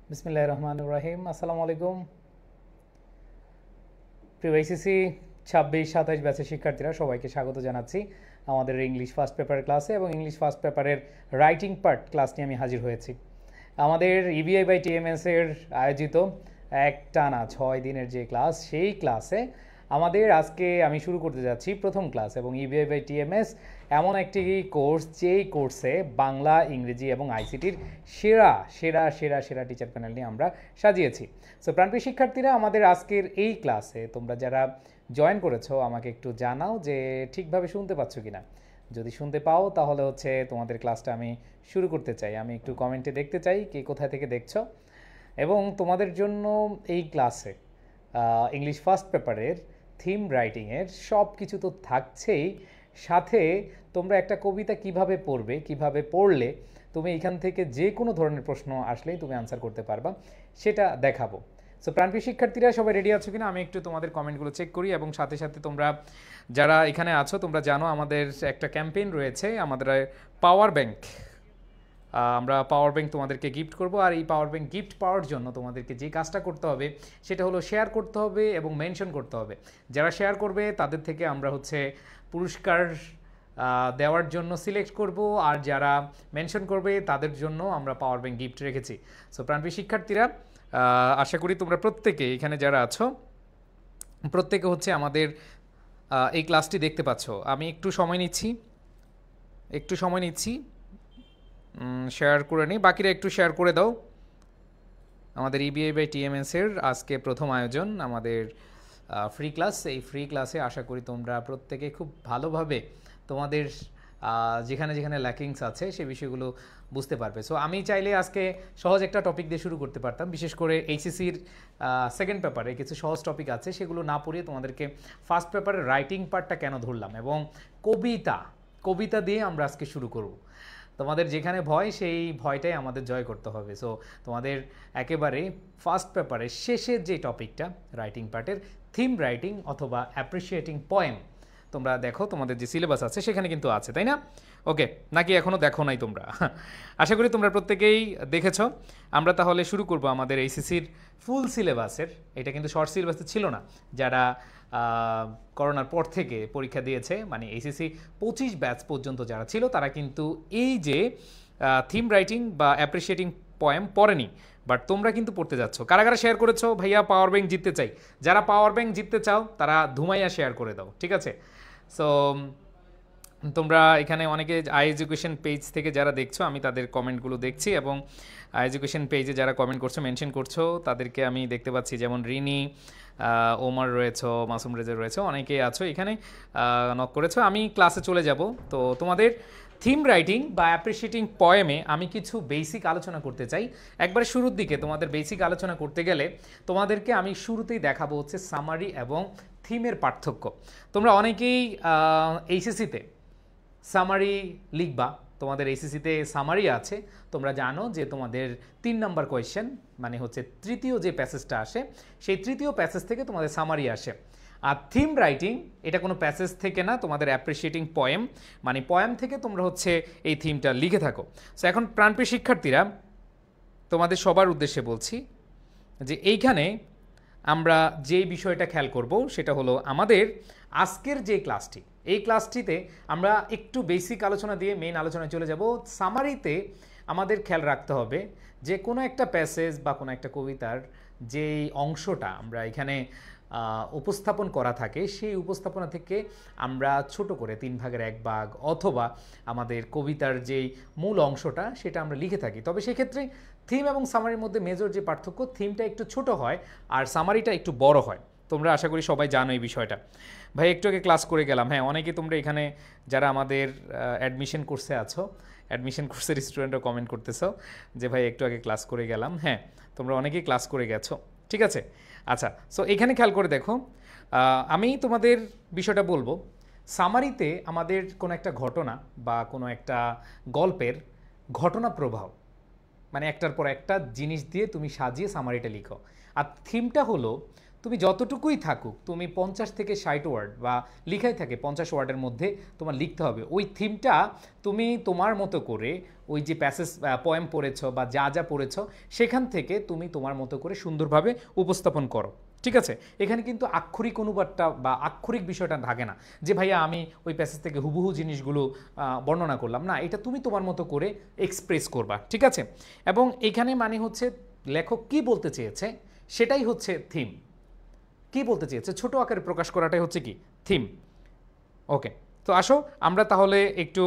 বিসমিল্লাহির রহমানির রহিম। আসসালামু আলাইকুম প্রিয় এইচএসসি 26-27 ব্যাচের শিক্ষার্থীরা, সবাইকে স্বাগত জানাচ্ছি আমাদের ইংলিশ ফার্স্ট পেপার ক্লাসে। এবং ইংলিশ ফার্স্ট পেপারের রাইটিং পার্ট ক্লাস নিয়ে আমি হাজির হয়েছি। আমাদের ইবিআই বাই টিএমএস এর আয়োজিত একটানা 6 দিনের যে ক্লাস, সেই ক্লাসে আমাদের আজকে আমি শুরু করতে যাচ্ছি প্রথম ক্লাস। এবং ইবিআই বাই টিএমএস এমন একটি কোর্স, যেই কোর্সে বাংলা, ইংরেজি এবং আইসিটির সেরা সেরা সেরা সেরা টিচার প্যানেল নিয়ে আমরা সাজিয়েছি। সো প্রাণপ্রিয় শিক্ষার্থীরা, আমাদের আজকের এই ক্লাসে তোমরা যারা জয়েন করেছো আমাকে একটু জানাও যে ঠিকভাবে শুনতে পাচ্ছ কিনা। যদি শুনতে পাও তাহলে হচ্ছে তোমাদের ক্লাসটা আমি শুরু করতে চাই। আমি একটু কমেন্টে দেখতে চাই কে কোথায় থেকে দেখছো। এবং তোমাদের জন্য এই ক্লাসে ইংলিশ ফার্স্ট পেপারের থিম রাইটিংয়ের সব কিছু তো থাকছেই, সাথে তোমরা একটা কবিতা কিভাবে পড়বে, কিভাবে পড়লে তুমি এখান থেকে যে কোনো ধরনের প্রশ্ন আসলেই তুমি আনসার করতে পারবা, সেটা দেখাবো। সো প্রাণপ্রিয় শিক্ষার্থীরা, সবাই রেডি আছো কিনা আমি একটু তোমাদের কমেন্টগুলো চেক করি। এবং সাথে সাথে তোমরা যারা এখানে আছো তোমরা জানো আমাদের একটা ক্যাম্পেইন রয়েছে, আমাদের পাওয়ার ব্যাংক। আমরা পাওয়ার ব্যাংক তোমাদেরকে গিফট করব। আর এই পাওয়ার ব্যাংক গিফট পাওয়ার জন্য তোমাদেরকে যে কাজটা করতে হবে সেটা হলো শেয়ার করতে হবে এবং মেনশন করতে হবে। যারা শেয়ার করবে তাদের থেকে আমরা হচ্ছে পুরস্কার দেওয়ার জন্য সিলেক্ট করব, আর যারা মেনশন করবে তাদের জন্য আমরা পাওয়ার ব্যাংক গিফট রেখেছি। সো প্রাণপ্রিয় শিক্ষার্থীরা, আশা করি তোমরা প্রত্যেকে এখানে যারা আছো প্রত্যেকে হচ্ছে আমাদের এই ক্লাসটি দেখতে পাচ্ছ। আমি একটু সময় নিচ্ছি শেয়ার করে নিই, বাকিরা একটু শেয়ার করে দাও। আমাদের ইবিআই বাই টিএমএস এর আজকে প্রথম আয়োজন আমাদের ফ্রি ক্লাস। এই ফ্রি ক্লাসে আশা করি তোমরা প্রত্যেকে খুব ভালোভাবে তোমাদের যেখানে যেখানে ল্যাকিংস আছে সেই বিষয়গুলো বুঝতে পারবে। সো আমি চাইলে আজকে সহজ একটা টপিক দিয়ে শুরু করতে পারতাম, বিশেষ করে এইচএসসির সেকেন্ড পেপারে কিছু সহজ টপিক আছে, সেগুলো না পড়িয়ে তোমাদেরকে ফার্স্ট পেপারের রাইটিং পার্টটা কেন ধরলাম এবং কবিতা দিয়ে আমরা আজকে শুরু করব। তোমাদের যেখানে ভয়, সেই ভয়টাই আমাদের জয় করতে হবে। সো তোমাদের একেবারে ফার্স্ট পেপারের শেষের যে টপিকটা রাইটিং পার্টের থিম রাইটিং অথবা অ্যাপ্রিসিয়েটিং পোয়েম, তোমরা দেখো তোমাদের যে সিলেবাস আছে সেখানে কিন্তু আছে, তাই না? ওকে, নাকি এখনও দেখো নাই তোমরা? আশা করি তোমরা প্রত্যেকেই দেখেছো। আমরা তাহলে শুরু করব আমাদের এইচএসসির ফুল সিলেবাসের। এটা কিন্তু শর্ট সিলেবাসে ছিল না। যারা করোনার পর থেকে পরীক্ষা দিয়েছে, মানে এইচএসসি 25 ব্যাচ পর্যন্ত যারা ছিল, তারা কিন্তু এই যে থিম রাইটিং বা অ্যাপ্রিসিয়েটিং পোয়েম পড়েনি, বাট তোমরা কিন্তু পড়তে যাচ্ছ। কারা কারা শেয়ার করেছো? ভাইয়া পাওয়ার ব্যাংক জিততে চাই। যারা পাওয়ার ব্যাংক জিততে চাও তারা ধুমাইয়া শেয়ার করে দাও, ঠিক আছে? সো তোমরা এখানে অনেকে আই এডুকেশন পেজ থেকে যারা দেখছো, আমি তাদের কমেন্টগুলো দেখছি। এবং আই এডুকেশন পেজে যারা কমেন্ট করছো, মেনশন করছো, তাদেরকে আমি দেখতে পাচ্ছি। যেমন রিনি, ওমর রয়েছো, মাসুম রেজা রয়েছো, অনেকেই আছো এখানে নক করেছো। আমি ক্লাসে চলে যাব। তো তোমাদের থিম রাইটিং বা অ্যাপ্রিসিয়েটিং পোয়েমে আমি কিছু বেসিক আলোচনা করতে চাই। একবার শুরুর দিকে তোমাদের বেসিক আলোচনা করতে গেলে তোমাদেরকে আমি শুরুতেই দেখাবো হচ্ছে সামারি এবং থিমের পার্থক্য। তোমরা অনেকেই এইচএসসিতে সামারি লিখবা, তোমাদের এইচএসসিতে সামারি আছে। তোমরা জানো যে তোমাদের 3 নম্বর কোয়েশ্চেন, মানে হচ্ছে তৃতীয় যে প্যাসেজটা আসে, সেই তৃতীয় প্যাসেজ থেকে তোমাদের সামারি আসে। আর থিম রাইটিং এটা কোনো প্যাসেজ থেকে না, তোমাদের অ্যাপ্রিসিয়েটিং পোয়েম, মানে পোয়েম থেকে তোমরা হচ্ছে এই থিমটা লিখে থাকো। সো এখন প্রাণপ্রিয় শিক্ষার্থীরা, তোমাদের সবার উদ্দেশ্যে বলছি যে এইখানে আমরা যে বিষয়টা খেয়াল করব সেটা হলো আমাদের আজকের যে ক্লাসটি, এই ক্লাসটিতে আমরা একটু বেসিক আলোচনা দিয়ে মেইন আলোচনায় চলে যাব। সামারিতে আমাদের খেয়াল রাখতে হবে যে কোনো একটা প্যাসেজ বা কোনো একটা কবিতার যেই অংশটা আমরা এখানে উপস্থাপন করা থাকে, সেই উপস্থাপনা থেকে আমরা ছোট করে 3 ভাগের 1 ভাগ অথবা আমাদের কবিতার যেই মূল অংশটা সেটা আমরা লিখে থাকি। তবে সেক্ষেত্রে থিম এবং সামারির মধ্যে মেজর যে পার্থক্য, থিমটা একটু ছোট হয় আর সামারিটা একটু বড় হয়। তোমরা আশা করি সবাই জানো এই বিষয়টা। ভাই একটু আগে ক্লাস করে গেলাম। হ্যাঁ, অনেকে তোমরা এখানে যারা আমাদের অ্যাডমিশন কোর্সে আছো, অ্যাডমিশন কোর্সের স্টুডেন্টরা কমেন্ট করতেছো যে ভাই একটু আগে ক্লাস করে গেলাম। হ্যাঁ, তোমরা অনেকেই ক্লাস করে গেছো, ঠিক আছে। আচ্ছা, সো এখানে খেয়াল করে দেখো, আমি তোমাদের বিষয়টা বলবো। সামারিতে আমাদের কোনো একটা ঘটনা বা কোনো একটা গল্পের ঘটনা প্রবাহ, মানে একটার পর একটা জিনিস দিয়ে তুমি সাজিয়ে সামারিটা লিখো। আর থিমটা হলো তুমি যতটুকুই থাকুক, তুমি 50 থেকে 60 ওয়ার্ড বা লিখাই থাকে 50 ওয়ার্ডের মধ্যে তোমার লিখতে হবে। ওই থিমটা তুমি তোমার মতো করে ওই যে প্যাসেজ পোয়েম পড়েছ বা যা যা পড়েছ সেখান থেকে তুমি তোমার মতো করে সুন্দরভাবে উপস্থাপন করো, ঠিক আছে? এখানে কিন্তু আক্ষরিক অনুবাদটা বা আক্ষরিক বিষয়টা থাকে না যে ভাইয়া আমি ওই প্যাসেজ থেকে হুবহু জিনিসগুলো বর্ণনা করলাম না, এটা তুমি তোমার মতো করে এক্সপ্রেস করবা, ঠিক আছে? এবং এখানে মানে হচ্ছে লেখক কি বলতে চেয়েছে সেটাই হচ্ছে থিম। কি বলতে চেয়েছে ছোট আকারে প্রকাশ করাটাই হচ্ছে কি থিম। ওকে, তো আসো আমরা তাহলে একটু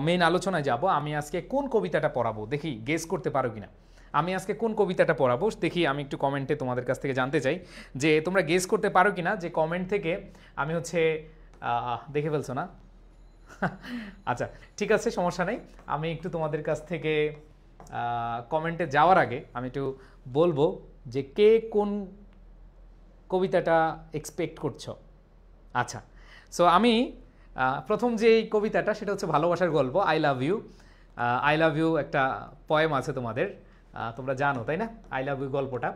মেইন আলোচনায় যাব। আমি আজকে কোন কবিতাটা পড়াবো দেখি গেস করতে পারো কিনা। আমি আজকে কোন কবিতাটা পড়াবো দেখি, আমি একটু কমেন্টে তোমাদের কাছ থেকে জানতে চাই যে তোমরা গেস করতে পারো কিনা, যে কমেন্ট থেকে আমি হচ্ছে দেখে ফেলছো না? আচ্ছা ঠিক আছে, সমস্যা নেই। আমি একটু তোমাদের কাছ থেকে কমেন্টে যাওয়ার আগে আমি একটু বলবো যে কে কোন কবিতাটা এক্সপেক্ট করছো। আচ্ছা, সো আমি প্রথম যে কবিতাটা সেটা হচ্ছে ভালোবাসার গল্প, I love you. I love you একটা পয়েম আছে তোমাদের, তোমরা জানো তাই না আই লাভ ইউ গল্পটা।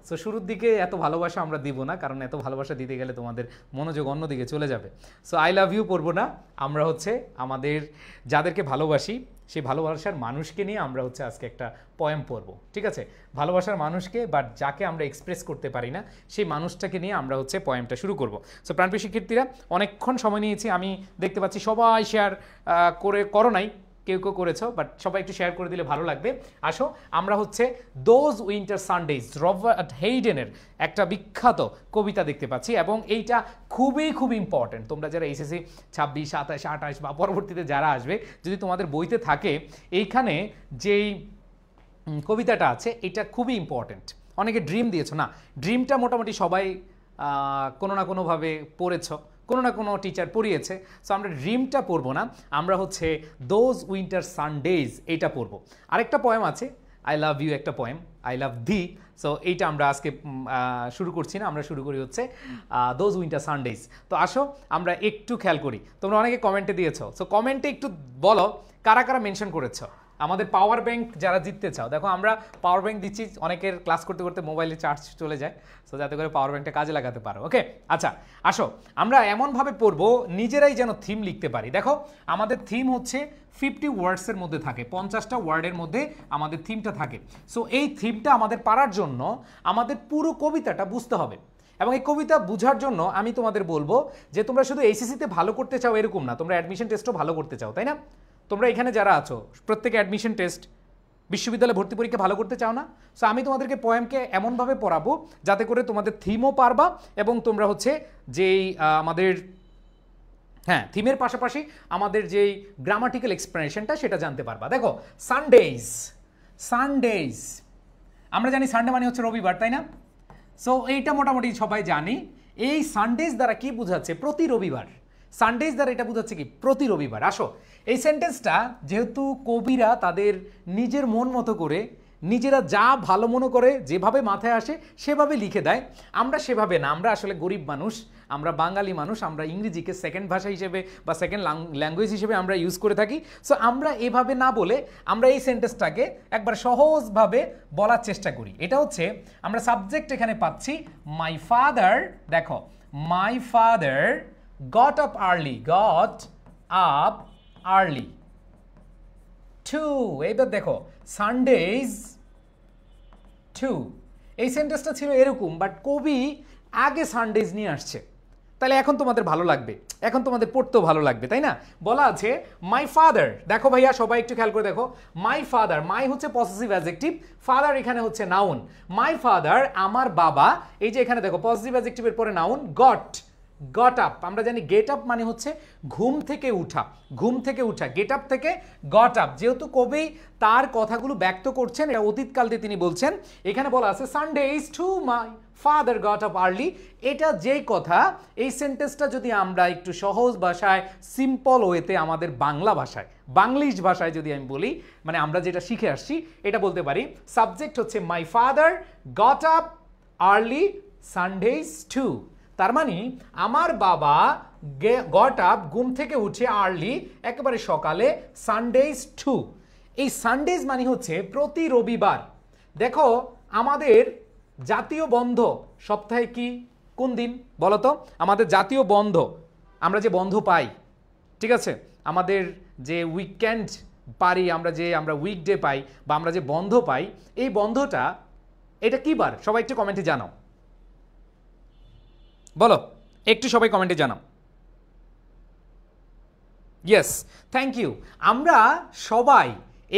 সো শুরুর দিকে এত ভালোবাসা আমরা দিব না, কারণ এত ভালোবাসা দিতে গেলে তোমাদের মনোযোগ অন্যদিকে চলে যাবে। সো আই লাভ ইউ পড়বো না, আমরা হচ্ছে আমাদের যাদেরকে ভালোবাসি সেই ভালোবাসার মানুষকে নিয়ে আমরা হচ্ছে আজকে একটা পয়েম পড়বো, ঠিক আছে? ভালোবাসার মানুষকে বাট যাকে আমরা এক্সপ্রেস করতে পারি না সেই মানুষটাকে নিয়ে আমরা হচ্ছে পয়েমটা শুরু করব। সো প্রাণপ্রিয় শিক্ষার্থীরা অনেকক্ষণ সময় নিয়েছি, আমি দেখতে পাচ্ছি সবাই শেয়ার করো নাই, কেউ কেউ করেছো, বাট সবাই একটু শেয়ার করে দিলে ভালো লাগবে। আসো আমরা হচ্ছে দোজ উইন্টার সানডেজ, রবার্ট হেইডেনের একটা বিখ্যাত কবিতা দেখতে পাচ্ছি এবং এইটা খুবই খুবই ইম্পর্টেন্ট। তোমরা যারা এসএসসি 26, 27, 28 বা পরবর্তীতে যারা আসবে, যদি তোমাদের বইতে থাকে এইখানে যেই কবিতাটা আছে এটা খুবই ইম্পর্টেন্ট। অনেকে ড্রিম দিয়েছো না, ড্রিমটা মোটামুটি সবাই কোনো না কোনোভাবে পড়েছ, কোনো না কোনো টিচার পড়িয়েছে। সো আমরা ড্রিমটা পড়বো না, আমরা হচ্ছে দোজ উইন্টার সানডেজ এইটা পড়বো। আরেকটা পয়েম আছে আই লাভ ইউ, একটা poem I love the. So এইটা আমরা আজকে শুরু করছি না, আমরা শুরু করি হচ্ছে দোজ উইন্টার সানডেজ। তো আসো আমরা একটু খেয়াল করি, তোমরা অনেকে কমেন্টে দিয়েছো, সো কমেন্টে একটু বলো কারা কারা মেনশন করেছো আমাদের পাওয়ার ব্যাংক যারা জিততে চাও। দেখো আমরা পাওয়ার ব্যাংক দিচ্ছি, অনেকের ক্লাস করতে করতে মোবাইলে চার্জ চলে যায়, সো যাতে করে পাওয়ার ব্যাংকটা কাজে লাগাতে পারো। ওকে, আচ্ছা আসো আমরা এমনভাবে পড়বো নিজেরাই যেন থিম লিখতে পারি। দেখো আমাদের থিম হচ্ছে 50 ওয়ার্ডসের মধ্যে থাকে, 50টা ওয়ার্ডের মধ্যে আমাদের থিমটা থাকে। সো এই থিমটা আমাদের পারার জন্য আমাদের পুরো কবিতাটা বুঝতে হবে। এবং এই কবিতা বোঝার জন্য আমি তোমাদের বলবো যে তোমরা শুধু এইচএসসিতে ভালো করতে চাও এরকম না, তোমরা অ্যাডমিশন টেস্টও ভালো করতে চাও, তাই না? তোমরা এখানে যারা আছো প্রত্যেকে অ্যাডমিশন টেস্ট, বিশ্ববিদ্যালয়ে ভর্তি পরীক্ষা ভালো করতে চাও না? সো আমি তোমাদেরকে পয়েমকে এমনভাবে পড়াবো যাতে করে তোমাদের থিমও পারবা এবং তোমরা হচ্ছে যেই আমাদের থিমের পাশাপাশি আমাদের যেই গ্রামাটিক্যাল এক্সপ্লেনেশনটা সেটা জানতে পারবা। দেখো সানডেজ, সানডেজ আমরা জানি সানডে মানে হচ্ছে রবিবার, তাই না? সো এইটা মোটামুটি সবাই জানি। এই সানডেজ দ্বারা কি বোঝাচ্ছে? প্রতি রবিবার। সানডেজ দ্বারা এটা বোঝাচ্ছে কি? প্রতি রবিবার। আসো এই সেন্টেন্সটা যেহেতু কবিরা তাদের নিজের মন মতো করে নিজেরা যা ভালো মনে করে যেভাবে মাথায় আসে সেভাবে লিখে দেয়, আমরা সেভাবে না, আমরা আসলে গরিব মানুষ, আমরা বাঙালি মানুষ, আমরা ইংরেজিকে সেকেন্ড ভাষা হিসেবে বা সেকেন্ড ল্যাঙ্গুয়েজ হিসেবে আমরা ইউজ করে থাকি। সো আমরা এভাবে না বলে আমরা এই সেন্টেন্সটাকে একবার সহজভাবে বলার চেষ্টা করি। এটা হচ্ছে আমরা সাবজেক্ট এখানে পাচ্ছি মাই ফাদার। দেখো মাই father got up early, goat up early two, এইবার দেখো সানডেজ টু, এই সেন্টেন্সটা ছিল এরকম, বাট কবি আগে সানডেজ নিয়ে আসছে। তাহলে এখন তোমাদের ভালো লাগবে, এখন তোমাদের পড়তেও ভালো লাগবে, তাই না? বলা আছে মাই ফাদার। দেখো ভাইয়া সবাই একটু খেয়াল করে দেখো, মাই ফাদার, মাই হচ্ছে পসেসিভ অ্যাডজেক্টিভ, ফাদার এখানে হচ্ছে নাউন। মাই ফাদার আমার বাবা, এই যে এখানে দেখো পসেসিভ অ্যাডজেক্টিভের পরে নাউন গট, গট আপ। আমরা জানি গেট আপ মানে হচ্ছে ঘুম থেকে উঠা, ঘুম থেকে উঠা, গেট আপ থেকে গট আপ। যেহেতু কবি তার কথাগুলো ব্যক্ত করছেন, এটা অতীতকাল দিয়ে তিনি বলছেন, এখানে বলা আছে Sundays to my father got up early. এটা যেই কথা, এই সেন্টেন্সটা যদি আমরা একটু সহজ ভাষায় সিম্পল ওয়েতে আমাদের বাংলা ভাষায় বাংলিশ ভাষায় যদি আমি বলি, মানে আমরা যেটা শিখে আসছি এটা বলতে পারি। সাবজেক্ট হচ্ছে my father got up early Sundays too, তার মানে আমার বাবা গট আপ ঘুম থেকে উঠে আর্লি একেবারে সকালে সানডেজ টু। এই সানডেজ মানে হচ্ছে প্রতি রবিবার। দেখো আমাদের জাতীয় বন্ধ সপ্তাহে কি কোন দিন বলো তো? আমাদের জাতীয় বন্ধ, আমরা যে বন্ধ পাই, ঠিক আছে, আমাদের যে উইকেন্ড পারি, আমরা উইকডে পাই বা আমরা যে বন্ধ পাই, এই বন্ধটা এটা কি বার? সবাই একটু কমেন্টে জানাও, বলো একটু, সবাই কমেন্টে জানাও। Yes, thank you. আমরা সবাই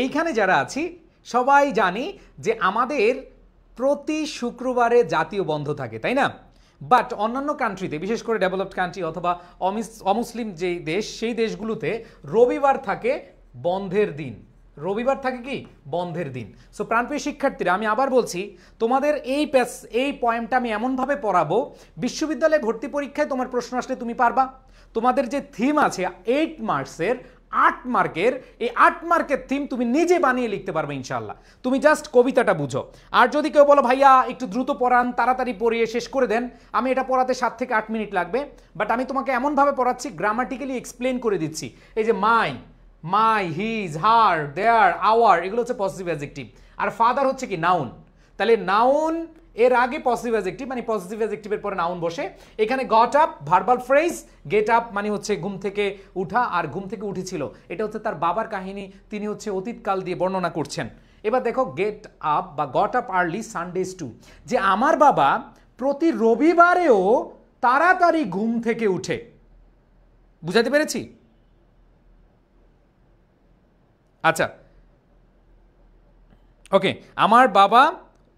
এইখানে যারা আছি সবাই জানি যে আমাদের প্রতি শুক্রবারে জাতীয় বন্ধ থাকে, তাই না? বাট অন্যান্য কান্ট্রিতে, বিশেষ করে ডেভেলপড কান্ট্রি অথবা অমুসলিম যেই দেশ, সেই দেশগুলোতে রবিবার থাকে বন্ধের দিন। রবিবার থাকে কি বন্ধের দিন। সো প্রাণপ্রিয় শিক্ষার্থীরা, আমি আবার বলছি, তোমাদের এই পয়েন্টটা আমি এমনভাবে পড়াবো, বিশ্ববিদ্যালয়ে ভর্তি পরীক্ষায় তোমার প্রশ্ন আসলে তুমি পারবা। তোমাদের যে থিম আছে 8 মার্কসের, 8 মার্কের, এই 8 মার্কের থিম তুমি নিজে বানিয়ে লিখতে পারবে ইনশাল্লাহ। তুমি জাস্ট কবিতাটা বুঝো। আর যদি কেউ বলো ভাইয়া একটু দ্রুত পড়ান, তাড়াতাড়ি পড়িয়ে শেষ করে দেন, আমি এটা পড়াতে 7 থেকে 8 মিনিট লাগবে। বাট আমি তোমাকে এমনভাবে পড়াচ্ছি, গ্রামাটিক্যালি এক্সপ্লেন করে দিচ্ছি। এই যে মাই, হিজ, হার, দেয়ার, আওয়ার, এগুলো হচ্ছে পজিটিভ অ্যাডজেক্টিভ। আর ফাদার হচ্ছে কি নাউন। তাহলে নাউন এর আগে পজিটিভ অ্যাডজেক্টিভ, মানে পজিটিভ অ্যাডজেক্টিভের পরে নাউন বসে। এখানে got up verbal phrase, get up মানে হচ্ছে ঘুম থেকে উঠা, আর ঘুম থেকে উঠেছিল এটা হচ্ছে তার বাবার কাহিনী, তিনি হচ্ছে অতীতকাল দিয়ে বর্ণনা করছেন। এবার দেখো গেট আপ বা got up early Sundays too, যে আমার বাবা প্রতি রবিবারেও তাড়াতাড়ি ঘুম থেকে উঠে। বুঝাতে পেরেছি? আচ্ছা, ওকে, আমার বাবা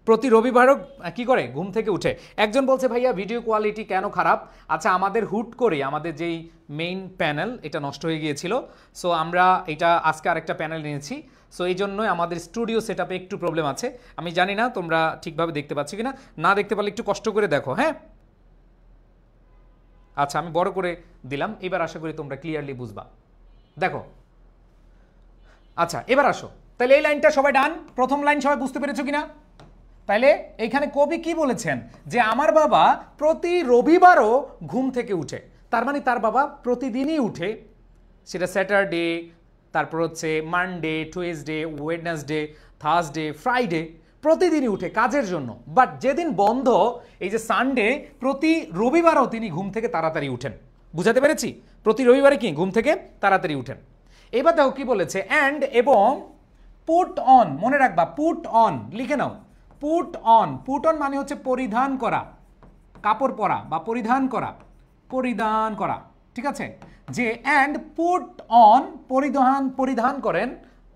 প্রতি রবিবারও কি করে ঘুম থেকে উঠে। একজন বলছে ভাইয়া ভিডিও কোয়ালিটি কেন খারাপ? আচ্ছা, আমাদের হুট করে আমাদের যেই মেইন প্যানেল এটা নষ্ট হয়ে গিয়েছিল, সো আমরা এটা আজকে আরেকটা প্যানেল নিয়েছি। সো এই জন্যই আমাদের স্টুডিও সেটআপে একটু প্রবলেম আছে। আমি জানি না তোমরা ঠিকভাবে দেখতে পাচ্ছ কিনা, না দেখতে পারলে একটু কষ্ট করে দেখো, হ্যাঁ? আচ্ছা, আমি বড় করে দিলাম, এবার আশা করি তোমরা ক্লিয়ারলি বুঝবা। দেখো, আচ্ছা এবার আসো, তাহলে এই লাইনটা সবাই ডান, প্রথম লাইন সবাই বুঝতে পেরেছো কিনা? তাইলে এইখানে কবি কি বলেছেন, যে আমার বাবা প্রতি রবিবারও ঘুম থেকে উঠে। তার মানে তার বাবা প্রতিদিনই উঠে, সেটা স্যাটারডে, তারপর হচ্ছে Monday, Tuesday, Wednesday, Thursday, Friday, প্রতিদিনই উঠে কাজের জন্য। বাট যেদিন বন্ধ, এই যে সানডে, প্রতি রবিবারও তিনি ঘুম থেকে তাড়াতাড়ি উঠেন। বুঝাতে পেরেছি? প্রতি রবিবারে কি ঘুম থেকে তাড়াতাড়ি উঠেন। এবার দেখো কি বলেছে, অ্যান্ড এবং পুট অন, মনে রাখবা পুট অন লিখে নাও। পুট অন মানে হচ্ছে পরিধান করা, কাপড় পরা বা পরিধান করা, পরিধান করা, ঠিক আছে? যে অ্যান্ড পুট অন পরিধান করেন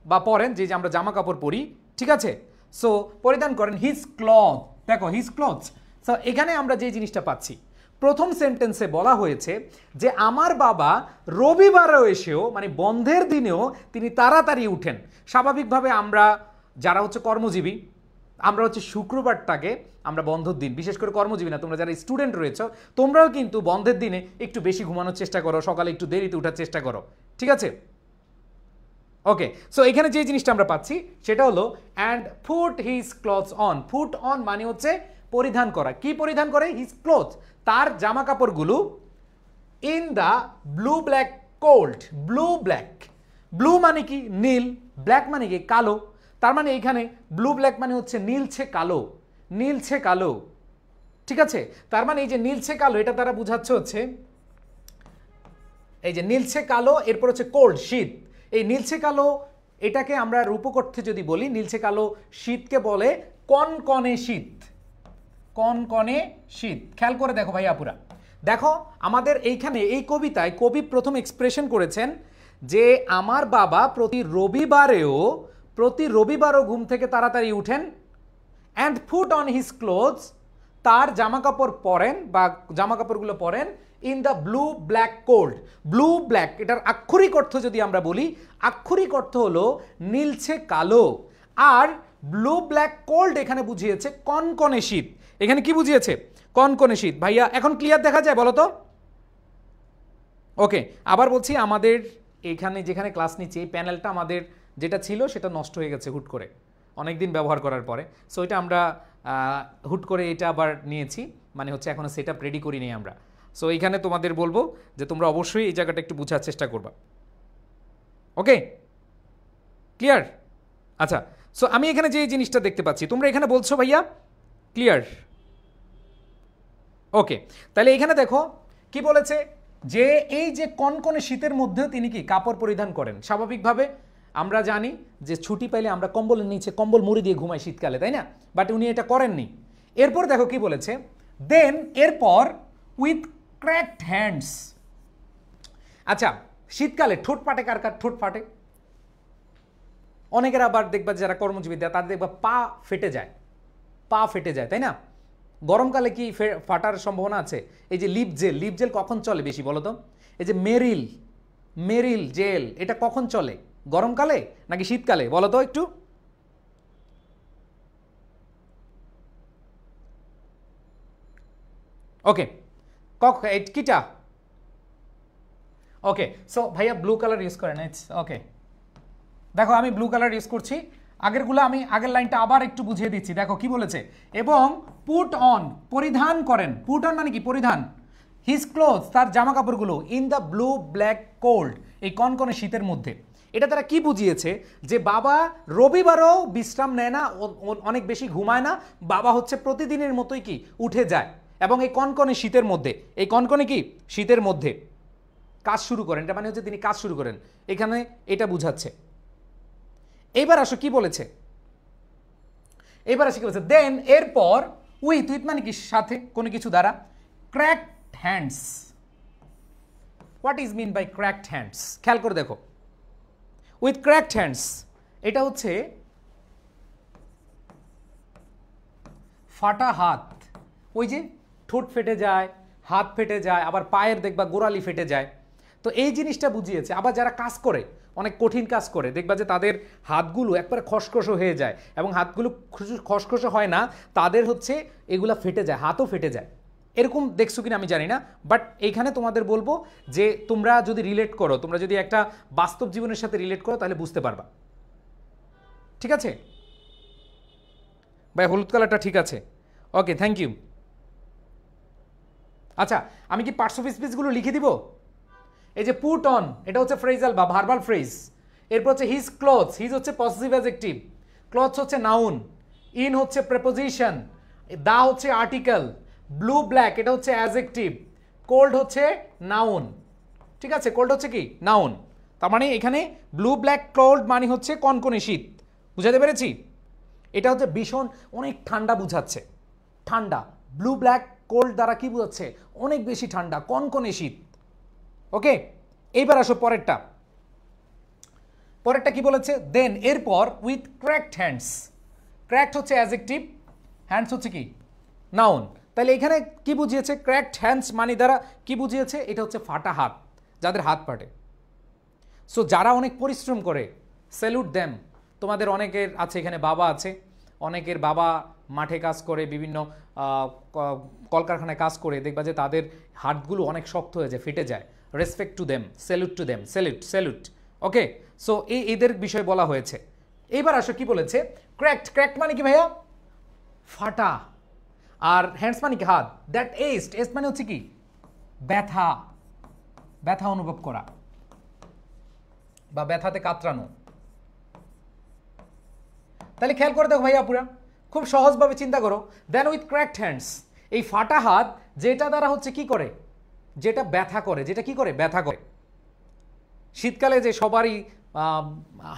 বা পরেন, যে আমরা জামা কাপড় পরি, ঠিক আছে? সো পরিধান করেন হিজ ক্লথ। দেখো হিজ ক্লথ, সো এখানে আমরা যে জিনিসটা পাচ্ছি, প্রথম সেন্টেন্সে বলা হয়েছে যে আমার বাবা রবিবারেও এসেও, মানে বন্ধের দিনেও তিনি তাড়াতাড়ি উঠেন। স্বাভাবিকভাবে আমরা যারা হচ্ছে কর্মজীবী, আমরা হচ্ছে শুক্রবারটাকে আমরা বন্ধের দিন, বিশেষ করে কর্মজীবী না, তোমরা যারা স্টুডেন্ট রয়েছে তোমরাও কিন্তু বন্ধের দিনে একটু বেশি ঘুমানোর চেষ্টা করো, সকালে একটু দেরিতে ওঠার চেষ্টা করো, ঠিক আছে? ওকে, সো এখানে যে জিনিসটা আমরা পাচ্ছি সেটা হলো and foot his clothes on. Foot on মানে হচ্ছে পরিধান করা। কি পরিধান করে? হিজ ক্লথ, তার জামা কাপড়গুলো। In the blue black cold, blue black, blue মানে কি নীল, ব্ল্যাক মানে কি কালো। তার মানে এখানে ব্লু ব্ল্যাক মানে হচ্ছে নীলছে কালো, নীলছে কালো, ঠিক আছে? তার মানে এই যে নীলছে কালো, এটা তারা বুঝাচ্ছে হচ্ছে এই যে নীলছে কালো, এরপর হচ্ছে কোল্ড শীত। এই নীলছে কালো এটাকে আমরা রূপক অর্থে যদি বলি, নীলছে কালো শীতকে বলে কনকনে শীত, কনকনে শীত। খেয়াল করে দেখো ভাই আপুরা, দেখো আমাদের এইখানে এই কবিতায় কবি প্রথম এক্সপ্রেশন করেছেন যে আমার বাবা প্রতি রবিবারও ঘুম থেকে তাড়াতাড়ি উঠেন, and foot on his clothes, তার জামা কাপড় পরেন বা জামা কাপড়গুলো পরেন, in the blue black cold. Blue black এটার আক্ষরিক অর্থ যদি আমরা বলি, আক্ষরিক অর্থ হলো নীলছে কালো, আর ব্লু ব্ল্যাক কোল্ড এখানে বুঝিয়েছে কনকনে শীত। এখানে কি বুঝিয়েছে? কনকনে শীত। ভাইয়া এখন ক্লিয়ার দেখা যায় বলো তো? ওকে, আবার বলছি, আমাদের এখানে যেখানে ক্লাস নিচ্ছি এই প্যানেলটা আমাদের যেটা ছিল সেটা নষ্ট হয়ে গেছে হুট করে, অনেকদিন ব্যবহার করার পরে। সো এটা আমরা হুট করে এটা আবার নিয়েছি, মানে হচ্ছে এখনো সেট আপ রেডি করিনি আমরা। সো এইখানে তোমাদের বলবো যে তোমরা অবশ্যই এই জায়গাটা একটু বোঝার চেষ্টা করবা। ওকে, ক্লিয়ার? আচ্ছা, সো আমি এখানে যে জিনিসটা দেখতে পাচ্ছি, তোমরা এখানে বলছো ভাইয়া ক্লিয়ার? ওকে, তাহলে এখানে দেখো কি বলেছে যে এই যে কনকনে শীতের মধ্যেও তিনি কি কাপড় পরিধান করেন। স্বাভাবিকভাবে আমরা জানি যে ছুটি পাইলে আমরা কম্বলের নিচে কম্বল মুড়ি দিয়ে ঘুমাই শীতকালে, তাই না? বাট উনি এটা করেননি। এরপর দেখো কি বলেছে, দেন এরপর উইথ ক্র্যাকড হ্যান্ডস। আচ্ছা, শীতকালে ঠোঁট ফাটে কার কার? ঠোঁট ফাটে। অনেকের আবার দেখবা যারা কর্মজীবী তাদের দেখবা পা ফেটে যায়, পা ফেটে যায়, তাই না? গরমকালে কি ফাটার সম্ভাবনা আছে? এই যে লিপ জেল, লিপ জেল কখন চলে বেশি বলো তো? এই যে মেরিল জেল, এটা কখন চলে? গরমকালে নাকি শীতকালে বলো তো একটু? ওকে, কিটা? ওকে, সো ভাইয়া ব্লু কালার ইউজ করেন। ইটস ওকে, দেখো আমি ব্লু কালার ইউজ করছি। আগেরগুলো আমি আগের লাইনটা আবার একটু বুঝিয়ে দিচ্ছি। দেখো কি বলেছে, এবং পুট অন, পরিধান করেন। পুট অন মানে কি? পরিধান। হিজ ক্লোথস, তার জামা কাপড়গুলো, in the blue black cold, এই কনকনে শীতের মধ্যে। এটা তারা কি বুঝিয়েছে যে বাবা রবিবারও বিশ্রাম নেয় না, অনেক বেশি ঘুমায় না, বাবা হচ্ছে প্রতিদিনের মতোই কি উঠে যায় এবং এই কনকনে শীতের মধ্যে, এই কনকনে কি শীতের মধ্যে কাজ শুরু করেন। এটা মানে হচ্ছে তিনি কাজ শুরু করেন, এখানে এটা বুঝাচ্ছে। এবার আসো কি বলেছে, এবার আসো কি বলেছে, দেন এরপর উইথ মানে কি? সাথে, কোনো কিছু দ্বারা। Cracked hands, what is mean by cracked hands? খেয়াল করে দেখো, উইথ ক্র্যাকড হ্যান্ডস এটা হচ্ছে ফাটা হাত। ওই যে ঠোঁট ফেটে যায়, হাত ফেটে যায়, আবার পায়ের দেখবা গোড়ালি ফেটে যায়। তো এই জিনিসটা বুঝিয়েছে। আবার যারা কাজ করে, অনেক কঠিন কাজ করে, দেখবা যে তাদের হাতগুলো একবারে খসখসো হয়ে যায়, এবং হাতগুলো খসখসো হয় না, তাদের হচ্ছে এগুলা ফেটে যায়, হাতও ফেটে যায়। এরকম দেখছো কিনা আমি জানি না, বাট এইখানে তোমাদের বলবো যে তোমরা যদি রিলেট করো, তোমরা যদি একটা বাস্তব জীবনের সাথে রিলেট করো তাহলে বুঝতে পারবা। ঠিক আছে ভাই, হলুদ কালারটা ঠিক আছে। ওকে, থ্যাংক ইউ। আচ্ছা, আমি কি পার্টস অফ স্পিচগুলো লিখে দিব? এই যে পুট অন, এটা হচ্ছে ফ্রেজাল বা ভার্বাল ফ্রেজ। এরপর হচ্ছে হিজ ক্লথস, হিজ হচ্ছে পজিটিভ অ্যাডজেক্টিভ, ক্লথস হচ্ছে নাউন, ইন হচ্ছে প্রেপোজিশন, দা হচ্ছে আর্টিকেল, ব্লু ব্ল্যাক এটা হচ্ছে অ্যাডজেক্টিভ, কোল্ড হচ্ছে নাউন। ঠিক আছে, কোল্ড হচ্ছে কি? নাউন। তার মানে এখানে ব্লু ব্ল্যাক কোল্ড মানে হচ্ছে কনকনে শীত। বুঝাতে পেরেছি? এটা হচ্ছে ভীষণ অনেক ঠান্ডা বুঝাচ্ছে। ঠান্ডা, ব্লু ব্ল্যাক কোল্ড দ্বারা কি বুঝাচ্ছে? অনেক বেশি ঠান্ডা, কনকনে শীত। ওকে, এইবার আসো পরেরটা। পরেরটা কি বলেছে? দেন এরপর উইথ ক্র্যাকড হ্যান্ডস। ক্র্যাকড হচ্ছে অ্যাডজেক্টিভ, হ্যান্ডস হচ্ছে কি? নাউন। তাহলে এখানে কি বুঝিয়েছে? ক্র্যাকড হ্যান্ডস মানে দ্বারা কি বুঝিয়েছে? এটা হচ্ছে ফাটা হাত, যাদের হাত ফাটে। সো যারা অনেক পরিশ্রম করে, স্যালুট দেম। তোমাদের অনেকের আছে এখানে বাবা আছে, অনেকের বাবা মাঠে কাজ করে, বিভিন্ন কলকারখানায় কাজ করে, দেখবা যে তাদের হাতগুলো অনেক শক্ত হয়ে যায়, ফেটে যায়। Respect to them, salute to them, salute salute. Okay, so এদের বিষয়ে বলা হয়েছে। এইবার আসো কি বলেছে? ক্র্যাকড, ক্র্যাকড মানে কি ভাইয়া? ফাটা। আর হ্যান্ডস মানে কি? হাত। দ্যাট এস্ট, এস্ট মানে হচ্ছে কি? ব্যথা, ব্যথা অনুভব করা বা ব্যথাতে কাতরানো। তাহলে খেয়াল করে দেখো ভাইয়া, পুরা খুব সহজভাবে চিন্তা করো। দেন উইথ ক্র্যাকড হ্যান্ডস, এই ফাটা হাত যেটা দ্বারা হচ্ছে কি করে? যেটা ব্যথা করে। যেটা কি করে? ব্যথা করে। শীতকালে যে সবারই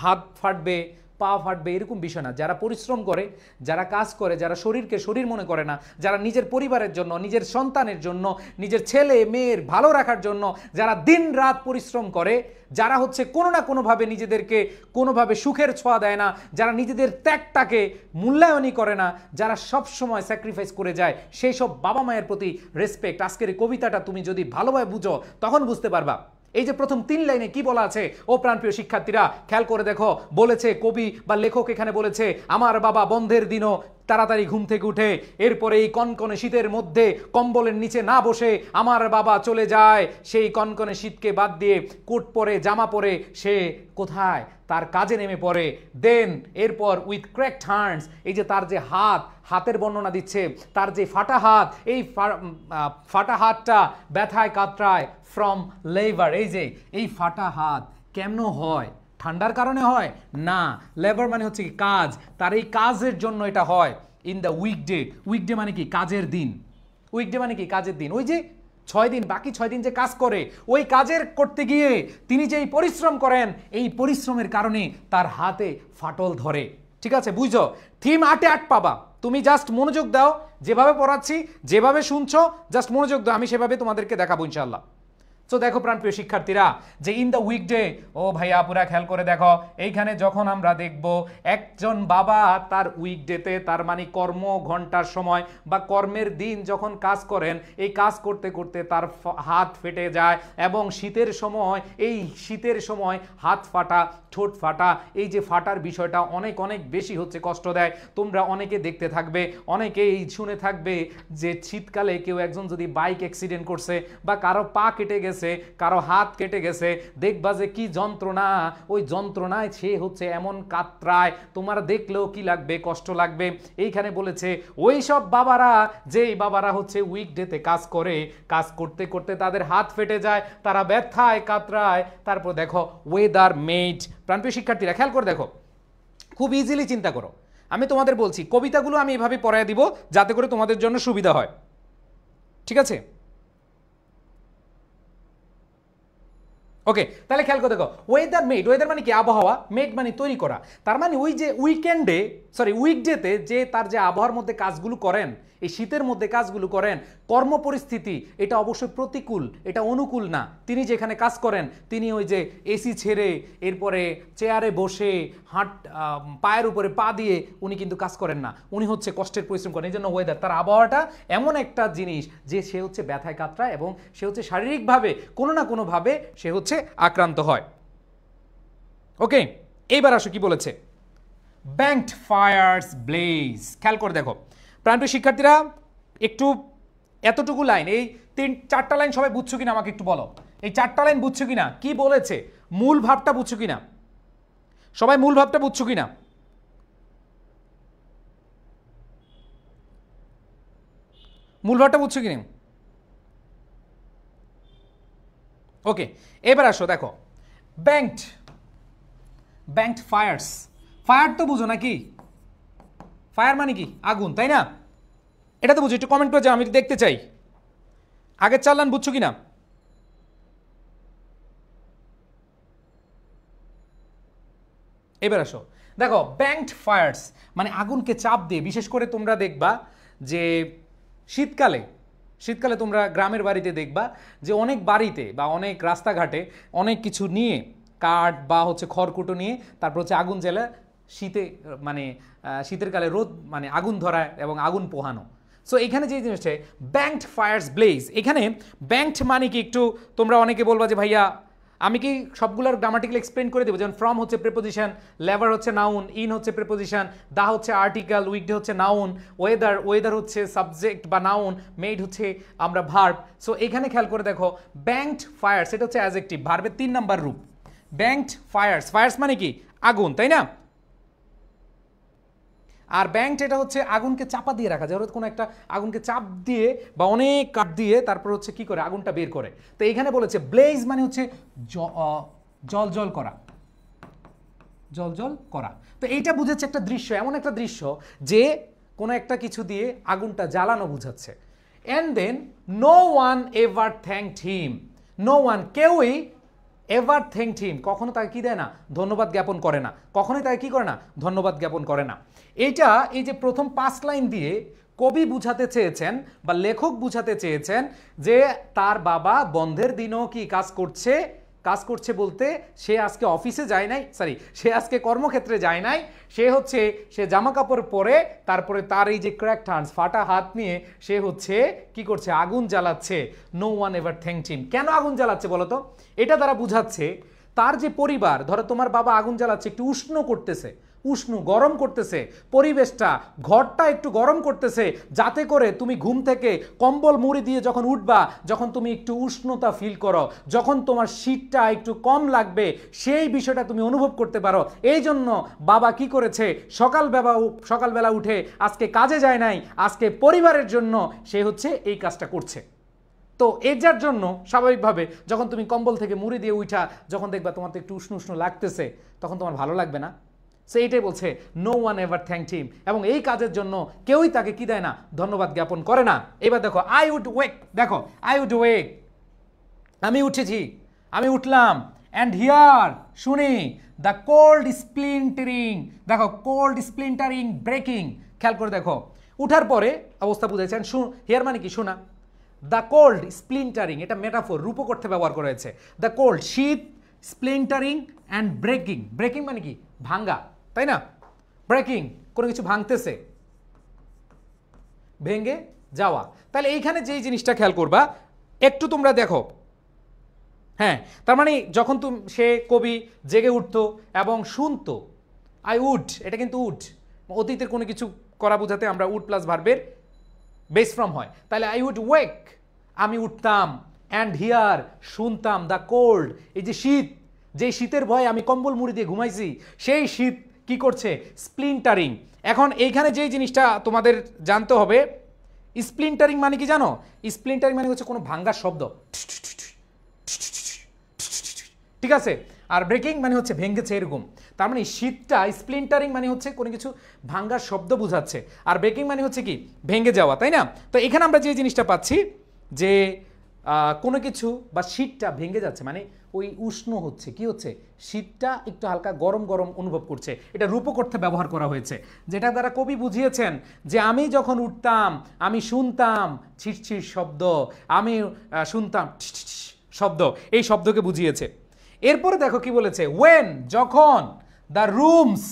হাত ফাটবে, পা ফাটবে এরকম বিষয় না। যারা পরিশ্রম করে, যারা কাজ করে, যারা শরীরকে শরীর মনে করে না, যারা নিজের পরিবারের জন্য, নিজের সন্তানের জন্য, নিজের ছেলে মেয়ের ভালো রাখার জন্য যারা দিন রাত পরিশ্রম করে, যারা হচ্ছে কোনো না কোনোভাবে নিজেদেরকে কোনোভাবে সুখের ছোঁয়া দেয় না, যারা নিজেদের ত্যাগটাকে মূল্যায়নই করে না, যারা সব সময় স্যাক্রিফাইস করে যায়, সেই সব বাবা মায়ের প্রতি রেসপেক্ট। আজকের এই কবিতাটা তুমি যদি ভালোভাবে বুঝো তখন বুঝতে পারবা। এই যে প্রথম 3 লাইনে কি বলা আছে, ও প্রাণপ্রিয় শিক্ষার্থীরা খেয়াল করে দেখো। বলেছে কবি বা লেখক এখানে বলেছে, আমার বাবা বন্ধের দিনও তাড়াতাড়ি ঘুম থেকে উঠে এরপরে এই কনকনে শীতের মধ্যে কম্বলের নিচে না বসে আমার বাবা চলে যায় সেই কনকনে শীতকে বাদ দিয়ে কোট পরে, জামা পরে সে কোথায়? তার কাজে নেমে পড়ে। দেন এরপর উইথ ক্র্যাকড হ্যান্ডস, এই যে তার যে হাত, হাতের বর্ণনা দিচ্ছে, তার যে ফাটা হাত, এই ফাটা হাতটা ব্যথায় কাতরায় ফ্রম লেবার। এই যে এই ফাটা হাত কেমন হয়? ঠান্ডার কারণে হয় না, লেবার মানে হচ্ছে কি? কাজ। তার এই কাজের জন্য এটা হয়। ইন দ্য উইকডে, উইকডে মানে কি কাজের দিন, উইকডে মানে কি কাজের দিন, ওই যে 6 দিন, বাকি 6 দিন যে কাজ করে ওই কাজের করতে গিয়ে তিনি যেই পরিশ্রম করেন এই পরিশ্রমের কারণে তার হাতে ফাটল ধরে। ঠিক আছে, বুঝছো? থিম 8-এ 8 পাবা, তুমি জাস্ট মনোযোগ দাও, যেভাবে পড়াচ্ছি যেভাবে শুনছো জাস্ট মনোযোগ দাও, আমি সেভাবে তোমাদেরকে দেখাবো ইনশাআল্লাহ। তো দেখো প্রাণপ্রিয় শিক্ষার্থীরা, যে ইন দ্য উইকডে, ও ভাইয়া পুরা খেয়াল করে দেখো, এইখানে যখন আমরা দেখব একজন বাবা তার উইকডেতে, তার মানে কর্ম ঘন্টার সময় বা কর্মের দিন যখন কাজ করেন, এই কাজ করতে করতে তার হাত ফেটে যায়, এবং শীতের সময়, এই শীতের সময় হাত ফাটা, ঠোঁট ফাটা, এই যে ফাটার বিষয়টা অনেক অনেক বেশি হচ্ছে, কষ্ট দেয়। তোমরা অনেকে দেখতে থাকবে, অনেকেই শুনে থাকবে যে শীতকালে কেউ একজন যদি বাইক অ্যাক্সিডেন্ট করছে বা কারো পা কেটে গেছে, কারো হাত কেটে গেছে, দেখবা যে কি যন্ত্রণা, ওই যন্ত্রণায় সে হচ্ছে এমন কাতরায়, তোমার দেখলেও কি লাগবে, কষ্ট লাগবে। এইখানে বলেছে ওই সব বাবারা, যেই বাবারা হচ্ছে উইকডেতে কাজ করে, কাজ করতে করতে তাদের হাত ফেটে যায়, তারা ব্যথায় কাতরায়। তারপর দেখো ওয়েদার মেড। প্রাণপ্রিয় শিক্ষার্থীরা খেয়াল করে দেখো, খুব ইজিলি চিন্তা করো, আমি তোমাদের বলছি কবিতাগুলো আমি এভাবে পড়ায় দিব যাতে করে তোমাদের জন্য সুবিধা হয়। ঠিক আছে, ওকে, তাহলে খেয়াল করে দেখো, ওয়েদার মেড, ওয়েদার মানে কি আবহাওয়া, মেড মানে তৈরি করা। তার মানে ওই যে উইকেন্ডে, সরি উইকডেতে যে তার যে আবহাওয়ার মধ্যে কাজগুলো করেন, এই শীতের মধ্যে কাজগুলো করেন, কর্ম পরিস্থিতি এটা অবশ্যই প্রতিকূল, এটা অনুকূল না। তিনি যেখানে কাজ করেন, তিনি ওই যে এসি ছেড়ে এরপরে চেয়ারে বসে পায়ের উপরে পা দিয়ে উনি কিন্তু কাজ করেন না, উনি হচ্ছে কষ্টের পরিশ্রম করেন। এই জন্য ওয়েদার, তার আবহাওয়াটা এমন একটা জিনিস যে সে হচ্ছে ব্যথায় কাতরায় এবং সে হচ্ছে শারীরিকভাবে কোনো না কোনোভাবে সে হচ্ছে আক্রান্ত হয়। ওকে, এইবার আসো কি বলেছে, ব্যাংকড ফায়ার্স ব্লেজ। খেয়াল করে দেখো প্রাণপ্রিয় শিক্ষার্থীরা, একটু এতটুকু লাইন, এই 4টা লাইন সবাই বুঝছো কিনা আমাকে একটু বলো, এই 4টা লাইন বুঝছো কিনা, কি বলেছে, মূল ভাবটা বুঝছো কিনা, সবাই মূল ভাবটা বুঝছো কিনা? মূল ভাবটা বুঝছো কিনা? ওকে, এবার আসো দেখো, ব্যাংকড ফায়ার্স, ফায়ার তো বুঝো নাকি, ফায়ার মানে কি আগুন, তাই না? এটা তো বুঝো, একটু কমেন্ট করে যাও, আমি দেখতে চাই আগের 4 লাইন বুঝছো কিনা। এবার আসো দেখো, ব্যাংকড ফায়ার্স মানে আগুনকে চাপ দিয়ে, বিশেষ করে তোমরা দেখবা যে শীতকালে তোমরা গ্রামের বাড়িতে দেখবা যে অনেক বাড়িতে বা অনেক রাস্তাঘাটে অনেক কিছু নিয়ে, কাঠ বা হচ্ছে খড়কুটো নিয়ে তারপর হচ্ছে আগুন জ্বালা, শীতে মানে শীতের কালে রোদ মানে আগুন ধরায় এবং আগুন পোহানো। সো এখানে যে জিনিসটা ব্যাংকড ফায়ার্স ব্লেজ, এখানে ব্যাংকড মানে কি, একটু তোমরা অনেকে বলবা যে ভাইয়া আমি কি সবগুলোর গ্রামাটিক্যাল এক্সপ্লেন করে দেবো, যেমন ফ্রম হচ্ছে প্রিপোজিশন, লেভার হচ্ছে নাউন, ইন হচ্ছে প্রিপোজিশন, দা হচ্ছে আর্টিকেল, উইকডে হচ্ছে নাউন, ওয়েদার হচ্ছে সাবজেক্ট বা নাউন, মেড হচ্ছে আমরা ভার্ব। সো এখানে খেয়াল করে দেখো, ব্যাংকড ফায়ার্স এটা হচ্ছে অ্যাডজেক্টিভ, ভার্বের 3 নাম্বার রূপ। ব্যাংকড ফায়ার্স, ফায়ার্স মানে কি আগুন, তাই না? আর ব্যাংকড এটা হচ্ছে আগুনকে চাপা দিয়ে রাখা, যেমন কোনো একটা আগুনকে চাপ দিয়ে বা অনেক কাঠ দিয়ে তারপর হচ্ছে কি করে আগুনটা বের করে। তো এখানে বলেছে ব্লেজ মানে হচ্ছে জল করা, জল করা। তো এইটা বুঝাচ্ছে একটা দৃশ্য, এমন একটা দৃশ্য যে কোনো একটা কিছু দিয়ে আগুনটা জ্বালানো বুঝাচ্ছে। And then no one ever thanked him, no one কেউই এভার থ্যাঙ্কড হিম কখনো তাকে কি দেয় না, ধন্যবাদ জ্ঞাপন করে না, কখনোই তাকে কি করে না, ধন্যবাদ জ্ঞাপন করে না। এইটা এই যে প্রথম 5 লাইন দিয়ে কবি বুঝাতে চেয়েছেন বা লেখক বুঝাতে চেয়েছেন যে তার বাবা বন্ধের দিনও কি কাজ করছে বলতে সে আজকে অফিসে যায় নাই, সরি সে আজকে কর্মক্ষেত্রে যায় নাই, সে জামা কাপড় পরে তারপরে তার এই যে ক্র্যাকড হ্যান্ডস, ফাটা হাত নিয়ে সে হচ্ছে কি করছে, আগুন জ্বালাচ্ছে। নো ওয়ান এভার থ্যাঙ্কড হিম, কেন আগুন জ্বালাচ্ছে বলো তো? এটা দ্বারা বুঝাচ্ছে তার যে পরিবার, ধরো তোমার বাবা আগুন জ্বালাচ্ছে, একটু গরম করতেছে পরিবেশটা, ঘরটা একটু গরম করতেছে, যাতে করে তুমি ঘুম থেকে কম্বল মুড়ি দিয়ে যখন উঠবা, যখন তুমি একটু উষ্ণতা ফিল করো, যখন তোমার শীতটা একটু কম লাগবে, সেই বিষয়টা তুমি অনুভব করতে পারো। এই জন্য বাবা কি করেছে, সকালবেলা উঠে আজকে কাজে যায় নাই, আজকে পরিবারের জন্য সে হচ্ছে এই কাজটা করছে। তো এর জন্য স্বাভাবিকভাবে যখন তুমি কম্বল থেকে মুড়ি দিয়ে উঠা যখন দেখবা তোমার তো একটু উষ্ণ লাগতেছে, তখন তোমার ভালো লাগবে না? সো এইটাই বলছে নো ওয়ান এভার থ্যাঙ্কড হিম, এবং এই কাজের জন্য কেউই তাকে কি দেয় না, ধন্যবাদ জ্ঞাপন করে না। এবার দেখো আই উড ওয়েক, দেখো আই উড ওয়েক, আমি উঠেছি, আমি উঠলাম, অ্যান্ড হিয়ার শুনি দ্য কোল্ড স্প্লিন্টারিং, দেখো কোল্ড স্প্লিন্টারিং ব্রেকিং, খেয়াল করে দেখো উঠার পরে অবস্থা বুঝেছেন, হিয়ার মানে কি শোনা, দ্য কোল্ড স্প্লিন্টারিং এটা মেটাফোর, রূপক অর্থে ব্যবহার করা হয়েছে। দ্য কোল্ড শীত, স্প্লিন্টারিং অ্যান্ড ব্রেকিং, ব্রেকিং মানে কি ভাঙ্গা, তাই না, ব্রেকিং কোনো কিছু ভাঙতেছে, ভেঙে যাওয়া। তাহলে এইখানে যেই জিনিসটা খেয়াল করবা একটু তোমরা দেখো, হ্যাঁ তার মানে যখন সে কবি জেগে উঠতো এবং শুনতো, আই উড এটা কিন্তু উড অতীতের কোনো কিছু করা বোঝাতে আমরা উড প্লাস ভার্বের বেস ফ্রম হয়, তাহলে আই উড ওয়েক আমি উঠতাম, অ্যান্ড হিয়ার শুনতাম, দ্য কোল্ড এই যে শীত, যে শীতের ভয়ে আমি কম্বল মুড়ি দিয়ে ঘুমাইছি, সেই শীত কি করছে, স্প্লিন্টারিং। এখন এইখানে যেই জিনিসটা তোমাদের জানতে হবে, স্প্লিন্টারিং মানে কি জানো, স্প্লিন্টারিং মানে হচ্ছে কোনো ভাঙ্গার শব্দ, ঠিক আছে, আর ব্রেকিং মানে হচ্ছে ভেঙেছে এরকম। তার মানে শীতটা স্প্লিন্টারিং মানে হচ্ছে কোনো কিছু ভাঙ্গার শব্দ বোঝাচ্ছে, আর ব্রেকিং মানে হচ্ছে কি ভেঙে যাওয়া, তাই না। তো এখানে আমরা যে জিনিসটা পাচ্ছি যে কোনো কিছু বা শীতটা ভেঙে যাচ্ছে মানে ওই উষ্ণ হচ্ছে, কি হচ্ছে, শীতটা একটু হালকা গরম গরম অনুভব করছে, এটা রূপক অর্থে ব্যবহার করা হয়েছে, যেটা দ্বারা কবি বুঝিয়েছেন যে আমি যখন উঠতাম আমি শুনতাম ছিটছিট শব্দ, আমি শুনতাম শব্দ, এই শব্দকে বুঝিয়েছে। এরপরে দেখো কি বলেছে, ওয়েন যখন, দ্য রুমস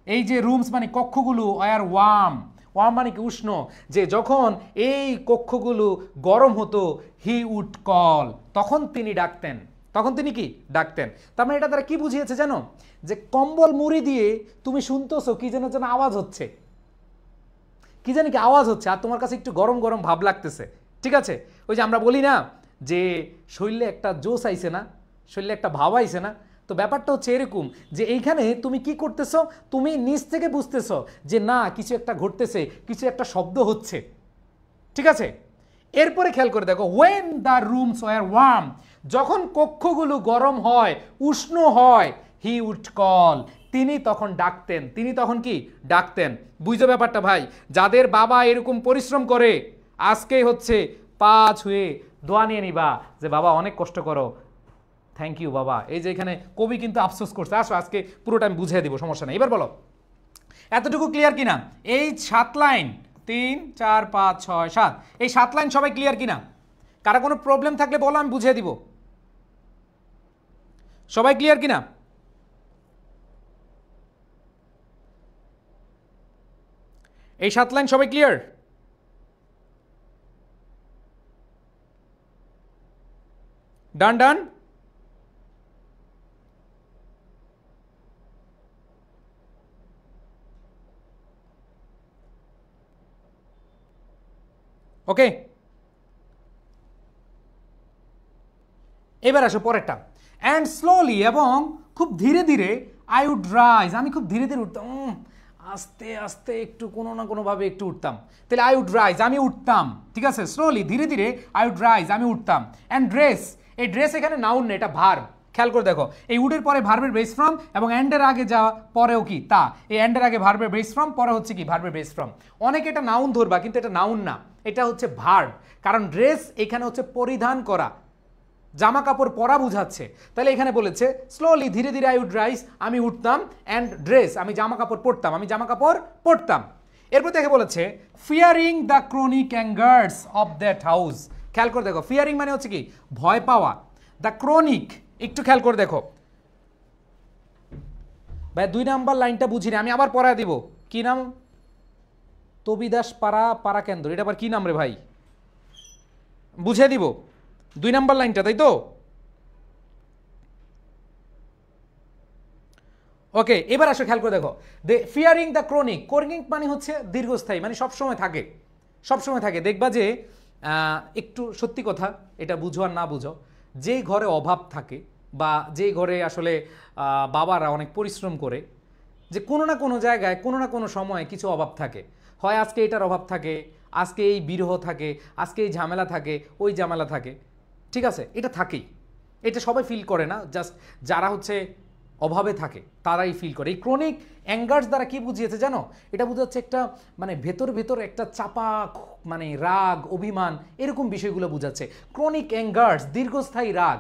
এই যে রুমস মানে কক্ষগুলো, আর ওয়ার্ম, ওয়ার্ম মানে কি উষ্ণ, যে যখন এই কক্ষগুলো গরম হতো, হি উড কল তখন তিনি ডাকতেন, তখন তিনি কি ডাকতেন। তার মানে এটা তারা কি বুঝিয়েছে জানো, যে কম্বল মুড়ি দিয়ে তুমি শুনতেছো কি যেন যেন আওয়াজ হচ্ছে, কি জানি কি আওয়াজ হচ্ছে, আর তোমার কাছে একটু গরম গরম ভাব লাগতেছে, ঠিক আছে। ওই যে আমরা বলি না যে শরীরে একটা জোশ আইছে না, শরীরে একটা ভাব আইছে না, তো ব্যাপারটা হচ্ছে এরকম যে এইখানে তুমি কি করতেছো, তুমি নিজ থেকে বুঝতেছো যে না কিছু একটা ঘটতেছে, কিছু একটা শব্দ হচ্ছে, ঠিক আছে। এরপরে খেয়াল করে দেখো, when the rooms were warm যখন কক্ষগুলো গরম হয়, উষ্ণ হয়, হি উড কল তিনি তখন ডাকতেন, তিনি তখন কি ডাকতেন। বুঝছো ব্যাপারটা ভাই, যাদের বাবা এরকম পরিশ্রম করে আজকে হচ্ছে পা ছুঁয়ে দোয়া নিয়ে নিবা যে বাবা অনেক কষ্ট করো, থ্যাংক ইউ বাবা। এই যে এখানে কবি কিন্তু আফসোস করছে, আসো আজকে পুরোটা আমি বুঝিয়ে দিব, সমস্যা নেই। এবার বলো এতটুকু ক্লিয়ার কিনা, এই 7 লাইন 3 4 5 6 7 এই 7 লাইন সবাই ক্লিয়ার কিনা, কারো কোনো প্রবলেম থাকলে বলো আমি বুঝিয়ে দিব, সবাই ক্লিয়ার কিনা। এই 7 লাইন সবাই ক্লিয়ার, ডান ডান। ওকে এবার আসো পরেরটা, অ্যান্ড স্লোলি এবং খুব ধীরে ধীরে, আই উড রাইজ আমি খুব ধীরে ধীরে উঠতাম, আস্তে আস্তে একটু কোনো না কোনোভাবে একটু উঠতাম, তাহলে আই উড রাইজ আমি উঠতাম, ঠিক আছে, স্লোলি ধীরে ধীরে আই উড রাইজ আমি উঠতাম। অ্যান্ড ড্রেস এই ড্রেস এখানে নাউন না, এটা ভার্ব, খেয়াল করে দেখো এই উডের পরে ভার্বের বেস ফ্রম এবং অ্যান্ডের আগে যাওয়া পরেও কি তা, এই অ্যান্ডের আগে ভার্বের বেস ফ্রম পরে হচ্ছে কি ভার্বের বেস ফ্রম। অনেকে এটা নাউন ধরবা কিন্তু এটা নাউন না, এটা হচ্ছে ভার্ব, কারণ ড্রেস এখানে হচ্ছে পরিধান করা, জামা কাপড় পরা বুঝাচ্ছে। তাহলে এখানে বলেছে স্লোলি ধীরে ধীরে আই উড রাইজ আমি উঠতাম, অ্যান্ড ড্রেস আমি জামা কাপড় পরতাম, আমি জামা কাপড় পরতাম। এরপর দেখে বলেছে fearing the chronic angers of that house, খেয়াল করে দেখো ফিয়ারিং মানে হচ্ছে কি ভয় পাওয়া, দ্য ক্রনিক একটু খেয়াল করে দেখো ভাই 2 নাম্বার লাইনটা বুঝিনি, আমি আবার পড়ায় দিব, কি নাম, তবিদাস পাড়া কেন্দ্র, এটা আবার কি নাম রে ভাই, বুঝিয়ে দিব 2 নাম্বার লাইনটা, তাই তো। ওকে এবার আসো খেয়াল করে দেখো, the fearing the chronic, chronic মানে হচ্ছে দীর্ঘস্থায়ী, মানে সবসময় থাকে, সবসময় থাকে। দেখবা যে একটু সত্যি কথা, এটা বুঝো আর না বুঝো, যেই ঘরে অভাব থাকে বা যেই ঘরে আসলে বাবারা অনেক পরিশ্রম করে, যে কোনো না কোনো জায়গায় কোনো না কোনো সময় কিছু অভাব থাকে, হয় আজকে এটার অভাব থাকে, আজকে এই বিরহ থাকে, আজকে এই ঝামেলা থাকে, ওই ঝামেলা থাকে, ঠিক আছে, এটা থাকেই, এটা সবাই ফিল করে না, জাস্ট যারা হচ্ছে অভাবে থাকে তারাই ফিল করে। এই ক্রনিক অ্যাঙ্গার্স দ্বারা কি বুঝিয়েছে জানো? এটা বোঝাচ্ছে একটা মানে ভেতর ভেতর একটা চাপা মানে রাগ, অভিমান, এরকম বিষয়গুলো বোঝাচ্ছে। ক্রনিক অ্যাঙ্গার্স, দীর্ঘস্থায়ী রাগ।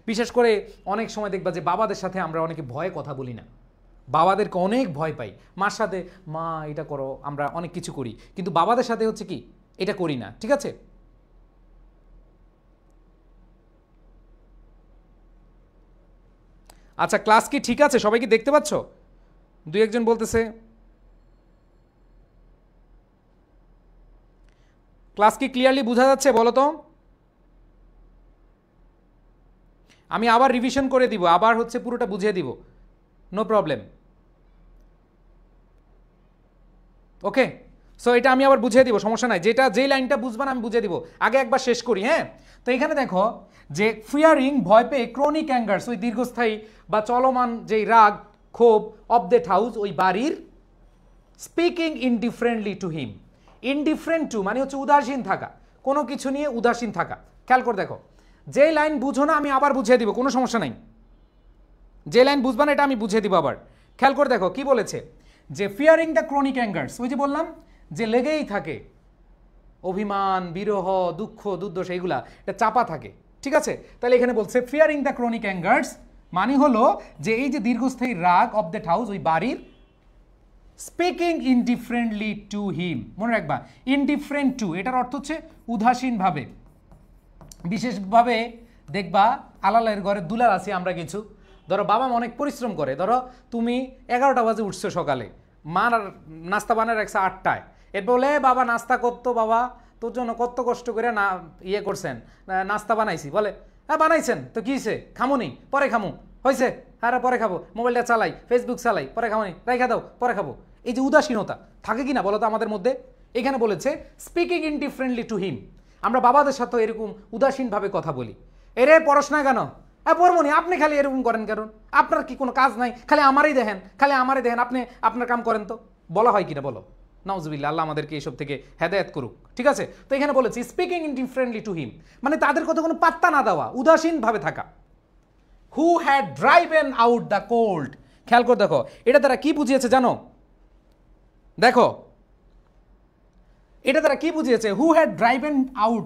বিশেষ করে অনেক সময় দেখবা যে বাবাদের সাথে আমরা অনেকে ভয়ে কথা বলি না, বাবাদেরকে অনেক ভয় পাই। মার সাথে মা এটা করো, আমরা অনেক কিছু করি, কিন্তু বাবাদের সাথে হচ্ছে কি এটা করি না। ঠিক আছে, আচ্ছা ক্লাস কি ঠিক আছে? সবাই কি দেখতে পাচ্ছ? দুই একজন বলতেছে ক্লাস কি ক্লিয়ারলি বোঝা যাচ্ছে বলো তো? আমি আবার রিভিশন করে দিব, আবার হচ্ছে পুরোটা বুঝিয়ে দিব, নো প্রবলেম। ওকে, সো এটা আমি আবার বুঝিয়ে দিব, সমস্যা নাই। যেটা যেই লাইনটা বুঝবা না আমি বুঝিয়ে দিব, আগে একবার শেষ করি। হ্যাঁ, তো এখানে দেখো যে ফিয়ারিং, ভয় পেয়ে, ক্রনিক অ্যাঙ্গার্স, ওই দীর্ঘস্থায়ী বা চলমান যেই রাগ ক্ষোভ, অফ দ্যাট হাউস, ওই বাড়ির, speaking indifferently to him. Indifferent to মানে হচ্ছে উদাসীন থাকা, কোনো কিছু নিয়ে উদাসীন থাকা। খেয়াল করে দেখো, যে লাইন বুঝো না আমি আবার বুঝিয়ে দিব, কোনো সমস্যা নাই। যে লাইন বুঝবা না এটা আমি বুঝিয়ে দিব আবার। খেয়াল করে দেখো কি বলেছে, যে ফিয়ারিং দ্য ক্রনিক অ্যাঙ্গার্স, ওই যে বললাম যে লেগেই থাকে অভিমান, বিরহ, দুঃখ, দুর্দশা, এইগুলা এটা চাপা থাকে। ঠিক আছে, তাহলে এখানে বলছে ফিয়ারিং দ্য ক্রনিক অ্যাঙ্গার্স মানে হলো যে এই যে দীর্ঘস্থায়ী রাগ অফ দ্যাট হাউস, ওই বাড়ির, স্পিকিং ইনডিফারেন্টলি টু হিম। মনে রাখবা ইনডিফারেন্ট টু এটার অর্থ হচ্ছে উদাসীনভাবে। বিশেষভাবে দেখবা আলালের ঘরে দুলাল আছি আমরা কিছু, ধরো বাবা মা অনেক পরিশ্রম করে, ধরো তুমি 11টা বাজে উঠছো সকালে, মা নাস্তা বানায় রাখছে 8টায়, এরপর বলে বাবা নাস্তা করতো, বাবা তোর জন্য কত কষ্ট করে না ইয়ে করছেন, নাস্তা বানাইছি, বলে হ্যাঁ বানাইছেন তো কী হয়েছে, খামুনি পরে খামু, হয়েছে হ্যাঁ পরে খাবো, মোবাইলটা চালাই, ফেসবুক চালাই, পরে খামুনি, রাইখা দাও পরে খাবো। এই যে উদাসীনতা থাকে কি না বলো তো আমাদের মধ্যে? এখানে বলেছে স্পিকিং ইনডিফারেন্টলি টু হিম। আমরা বাবাদের সাথে এরকম উদাসীনভাবে কথা বলি, এরে পড়াশোনা কেন, হ্যাঁ পড়বনি, আপনি খালি এরকম করেন কারণ আপনার কি কোনো কাজ নাই, খালি আমারই দেখেন, খালি আমারই দেখেন, আপনি আপনার কাম করেন তো, বলা হয় কিনা বলো? নাউজুবিল্লাহ, আল্লাহ আমাদেরকে এইসব থেকে হেদায়েত করুক। ঠিক আছে, তো এখানে বলেছি স্পিকিং ইনডিফারেন্টলি টু হিম মানে তাদের কথা কোনো পাত্তা না দেওয়া, উদাসীনভাবে থাকা। Who had driven out the cold. খেয়াল করে দেখো এটা তারা কি বুঝিয়েছে জানো? দেখো এটা তারা কি বুঝিয়েছে, who had driven out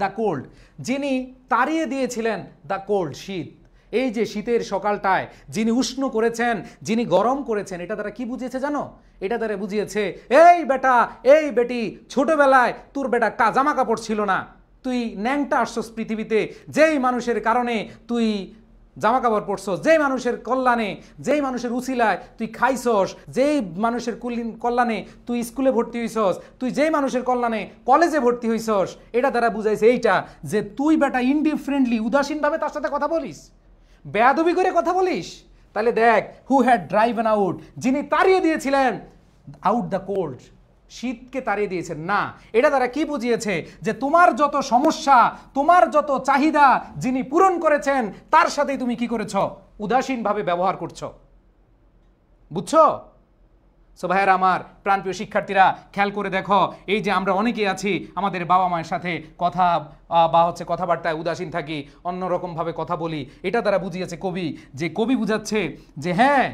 the cold, যিনি তাড়িয়ে দিয়েছিলেন দ্য কোল্ড, শীত। এই যে শীতের সকালটায় যিনি উষ্ণ করেছেন, যিনি গরম করেছেন, এটা তারা কি বুঝিয়েছে জানো? এটা তারা বুঝিয়েছে এই বেটা, এই বেটি, ছোটবেলায় তোর বেটা জামা কাপড় ছিল না, তুই ন্যাংটা আসছস পৃথিবীতে, যেই মানুষের কারণে তুই জামা কাপড় পরছস, যেই মানুষের কল্যাণে, যেই মানুষের উছিলায় তুই খাইছস, যেই মানুষের কল্যাণে তুই স্কুলে ভর্তি হইছস, তুই যেই মানুষের কল্যাণে কলেজে ভর্তি হইছস, এটা তারা বুঝাইছে এইটা যে তুই বেটা ইনডিফারেন্টলি, উদাসীনভাবে তার সাথে কথা বলিস, বেয়াদবি করে কথা বলিস। তাহলে দেখ, হু হ্যাড ড্রাইভেন আউট, যিনি তাড়িয়ে দিয়েছিলেন আউট দ্য কোল্ড, শীতকে তাড়িয়ে দিয়েছেন না। এটা তারা কি বুঝিয়েছে যে তোমার যত সমস্যা, তোমার যত চাহিদা যিনি পূরণ করেছেন তার সাথেই তুমি কি করেছ, উদাসীনভাবে ব্যবহার করছো। বুঝছো? সো ভাইয়েরা আমার, প্রাণপ্রিয় শিক্ষার্থীরা, খেয়াল করে দেখো এই যে আমরা অনেকেই আছি আমাদের বাবা মায়ের সাথে কথা বা হচ্ছে কথাবার্তায় উদাসীন থাকি, অন্যরকমভাবে কথা বলি। এটা দ্বারা বুঝিয়েছে কবি, যে কবি বুঝাচ্ছে যে হ্যাঁ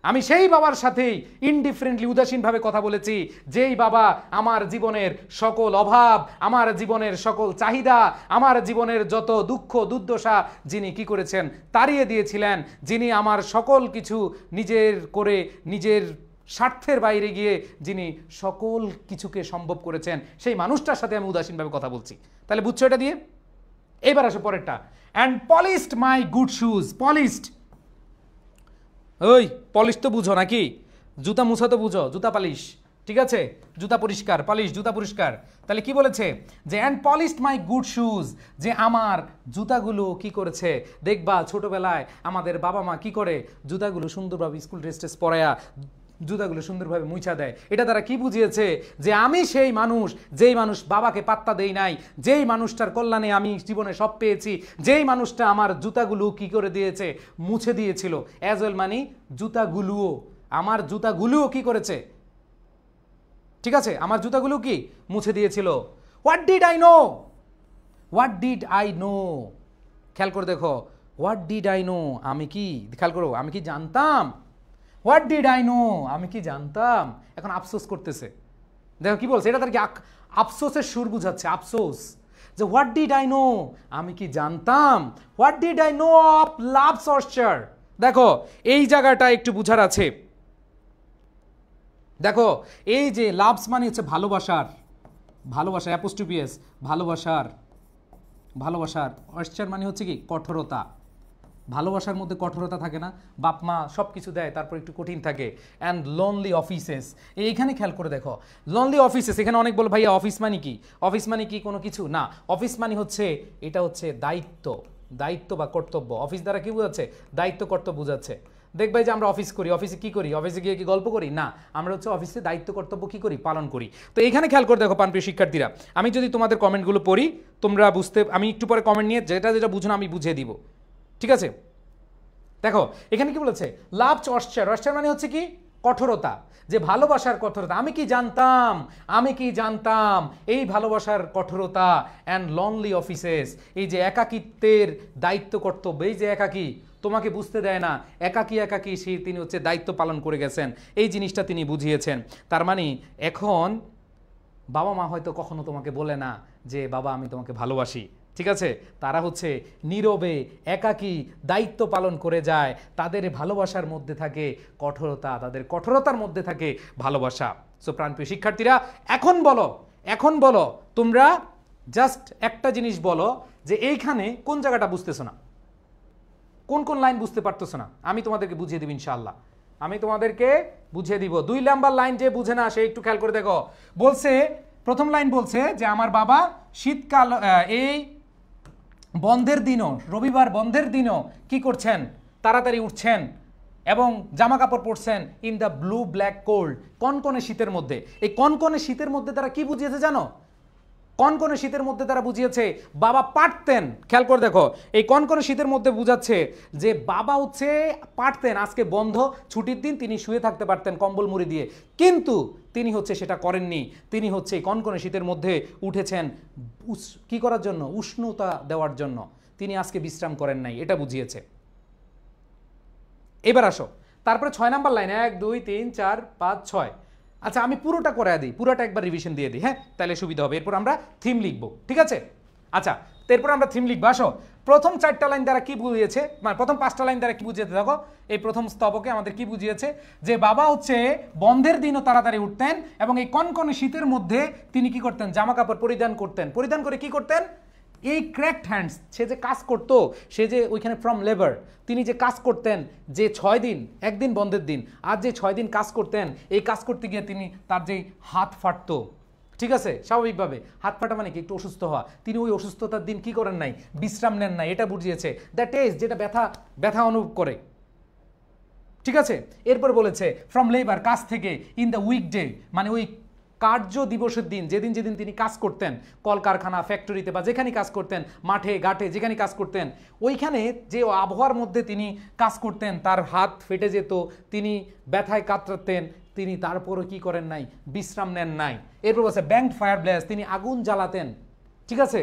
আমি সেই বাবার সাথেই ইনডিফারেন্টলি, উদাসীনভাবে কথা বলেছি, যেই বাবা আমার জীবনের সকল অভাব, আমার জীবনের সকল চাহিদা, আমার জীবনের যত দুঃখ দুর্দশা যিনি কি করেছেন, তাড়িয়ে দিয়েছিলেন, যিনি আমার সকল কিছু নিজের করে, নিজের স্বার্থের বাইরে গিয়ে যিনি সকল কিছুকে সম্ভব করেছেন, সেই মানুষটার সাথে আমি উদাসীনভাবে কথা বলছি। তাহলে বুঝছো এটা দিয়ে? এবার আসো পরেরটা, and polished my good shoes. Polished, ওই পলিশ তো বুঝো নাকি? জুতা মুছা তো বুঝো, জুতা পালিশ, ঠিক আছে, জুতা পরিষ্কার, পালিশ জুতা পরিষ্কার। তাহলে কি বলেছে যে and polished my good shoes, যে আমার জুতাগুলো কি করেছে। দেখবা ছোটবেলায় আমাদের বাবা মা কি করে, জুতাগুলো সুন্দরভাবে স্কুল ড্রেস পরায়া জুতাগুলো সুন্দরভাবে মুছা দেয়। এটা তারা কি বুঝিয়েছে যে আমি সেই মানুষ, যেই মানুষ বাবাকে পাত্তা দেই নাই, যেই মানুষটার কল্যাণে আমি জীবনে সব পেয়েছি, যেই মানুষটা আমার জুতাগুলো কি করে দিয়েছে, মুছে দিয়েছিল। অ্যাজ ওয়েল মানে জুতাগুলোও, আমার জুতাগুলোও কি করেছে, ঠিক আছে, আমার জুতাগুলো কি মুছে দিয়েছিল। What did I no, what did I no, খেয়াল করে দেখো, হোয়াট ডিড আই নো, আমি কি, খেয়াল করো, আমি কি জানতাম, হোয়াট ডিড আই নো, আমি কি জানতাম, এখন আফসোস করতেছে। দেখো কি বলছে, এটা তার কি আফসোসের সুর বুঝাচ্ছে, আফসোস, যে হোয়াট ডিড আই নো, আমি কি জানতাম, what did I know of love's অর্চার। দেখো এই জায়গাটা একটু বুঝার আছে। দেখো এই যে লাভস মানে হচ্ছে ভালোবাসার, ভালোবাসা, অ্যাপোস্ট্রোফি এস, ভালোবাসার, ভালোবাসার, অর্চার মানে হচ্ছে কি কঠোরতা, ভালোবাসার মধ্যে কঠোরতা থাকে না, বাপ মা সব কিছু দেয় তারপর একটু কঠিন থাকে। অ্যান্ড লোনলি অফিসেস, এইখানে খেয়াল করে দেখো, লোনলি অফিসেস, এখানে অনেক বলো ভাইয়া অফিস মানে কি, অফিস মানে কি কোনো কিছু না, অফিস মানে হচ্ছে এটা হচ্ছে দায়িত্ব, দায়িত্ব বা কর্তব্য। অফিস দ্বারা কি বোঝাচ্ছে, দায়িত্ব কর্তব্য বোঝাচ্ছে। দেখবে যে আমরা অফিস করি, অফিসে কি করি, অফিসে গিয়ে কি গল্প করি না, আমরা হচ্ছে অফিসে দায়িত্ব কর্তব্য কি করি, পালন করি। তো এখানে খেয়াল করে দেখো প্রাণপ্রিয় শিক্ষার্থীরা, আমি যদি তোমাদের কমেন্টগুলো পড়ি তোমরা বুঝতে, আমি একটু পরে কমেন্ট নিয়ে যেটা যেটা বুঝো না আমি বুঝিয়ে দিব, ঠিক আছে। দেখো এখানে কি বলেছে, লাভ অর্চার, অর্চার মানে হচ্ছে কি কঠোরতা, যে ভালোবাসার কঠোরতা, আমি কি জানতাম, আমি কি জানতাম এই ভালোবাসার কঠোরতা। অ্যান্ড লনলি অফিসেস, এই যে একাকিত্বের দায়িত্ব কর্তব্য, এই যে একাকী, তোমাকে বুঝতে দেয় না, একাকী একাকী সে তিনি হচ্ছে দায়িত্ব পালন করে গেছেন, এই জিনিসটা তিনি বুঝিয়েছেন। তার মানে এখন বাবা মা হয়তো কখনো তোমাকে বলে না যে বাবা আমি তোমাকে ভালোবাসি, ঠিক আছে, তারা হচ্ছে নীরবে একাকী দায়িত্ব পালন করে যায়, তাদের ভালোবাসার মধ্যে থাকে কঠোরতা, তাদের কঠোরতার মধ্যে থাকে ভালোবাসা। সো প্রাণপ্রিয় শিক্ষার্থীরা এখন বলো, এখন বলো তোমরা জাস্ট একটা জিনিস বলো যে এইখানে কোন জায়গাটা বুঝতেছো না, কোন কোন লাইন বুঝতে পারতেছো না, আমি তোমাদেরকে বুঝিয়ে দিব ইনশাআল্লাহ, আমি তোমাদেরকে বুঝিয়ে দিব। 2 নাম্বার লাইন যে বুঝে না সে একটু খেয়াল করে দেখো, বলছে প্রথম লাইন বলছে যে আমার বাবা শীতকাল এই বন্ধের দিনও, রবিবার বন্ধের দিনও কি করছেন, তাড়াতাড়ি উঠছেন এবং জামা কাপড় পরছেন in the blue black cold, কনকনে শীতের মধ্যে। এই কনকনে শীতের মধ্যে তারা কি বুঝিয়েছে জানো, কনকনে শীতের মধ্যে তারা বুঝিয়েছে বাবা পারতেন। খেয়াল করে দেখো এই কনকনে শীতের মধ্যে বুঝাচ্ছে যে বাবা হচ্ছে পারতেন, আজকে বন্ধ ছুটির দিন তিনি শুয়ে থাকতে পারতেন কম্বল মুড়ি দিয়ে, কিন্তু তিনি হচ্ছে সেটা করেননি, তিনি হচ্ছে কনকনে শীতের মধ্যে উঠেছেন কি করার জন্য, উষ্ণতা দেওয়ার জন্য, তিনি আজকে বিশ্রাম করেন নাই, এটা বুঝিয়েছে। এবার আসো তারপরে 6 নাম্বার লাইন, 1 2 3 4 5 6, আচ্ছা আমি পুরোটা করে দিই, পুরোটা একবার রিভিশন দিয়ে দিই, হ্যাঁ তাহলে সুবিধা হবে। এরপর আমরা থিম লিখবো, ঠিক আছে, আচ্ছা এরপর আমরা থিম লিখবো। আসো প্রথম 4টা লাইন দ্বারা কি বুঝিয়েছে, মানে প্রথম 5টা লাইন দ্বারা কি বুঝিয়েছে দেখো, এই প্রথম স্তবকে আমাদের কি বুঝিয়েছে যে বাবা হচ্ছে বন্ধের দিনও তাড়াতাড়ি উঠতেন এবং এই কনকনে শীতের মধ্যে তিনি কি করতেন, জামা কাপড় পরিধান করতেন, পরিধান করে কি করতেন, এই ক্র্যাকড হ্যান্ডস, সে যে কাজ করতো, সে যে ওইখানে ফ্রম লেবার, তিনি যে কাজ করতেন, যে 6 দিন, একদিন বন্ধের দিন, আর যে 6 দিন কাজ করতেন, এই কাজ করতে গিয়ে তিনি তার যে হাত ফাটতো, ঠিক আছে, স্বাভাবিকভাবে হাত ফাটা মানে কি একটু অসুস্থ হওয়া, তিনি ওই অসুস্থতার দিন কি করেন নাই, বিশ্রাম নেন নাই, এটা বুঝিয়েছে। দ্যাট ইজ যেটা ব্যথা ব্যথা অনুভব করে, ঠিক আছে। এরপর বলেছে ফ্রম লেবার, কাজ থেকে, ইন দ্য উইকডে মানে ওই কার্য দিবসের দিন, যেদিন যেদিন তিনি কাজ করতেন, কলকারখানা ফ্যাক্টরিতে বা যেখানে কাজ করতেন, মাঠে ঘাটে যেখানে কাজ করতেন, ওইখানে যে আবহাওয়ার মধ্যে তিনি কাজ করতেন, তার হাত ফেটে যেত, তিনি ব্যথায় কাতরাতেন, তিনি তারপরও কি করেন নাই, বিশ্রাম নেন নাই। এরপর বলছে ব্যাংক ফায়ার ব্লেস, তিনি আগুন জ্বালাতেন, ঠিক আছে,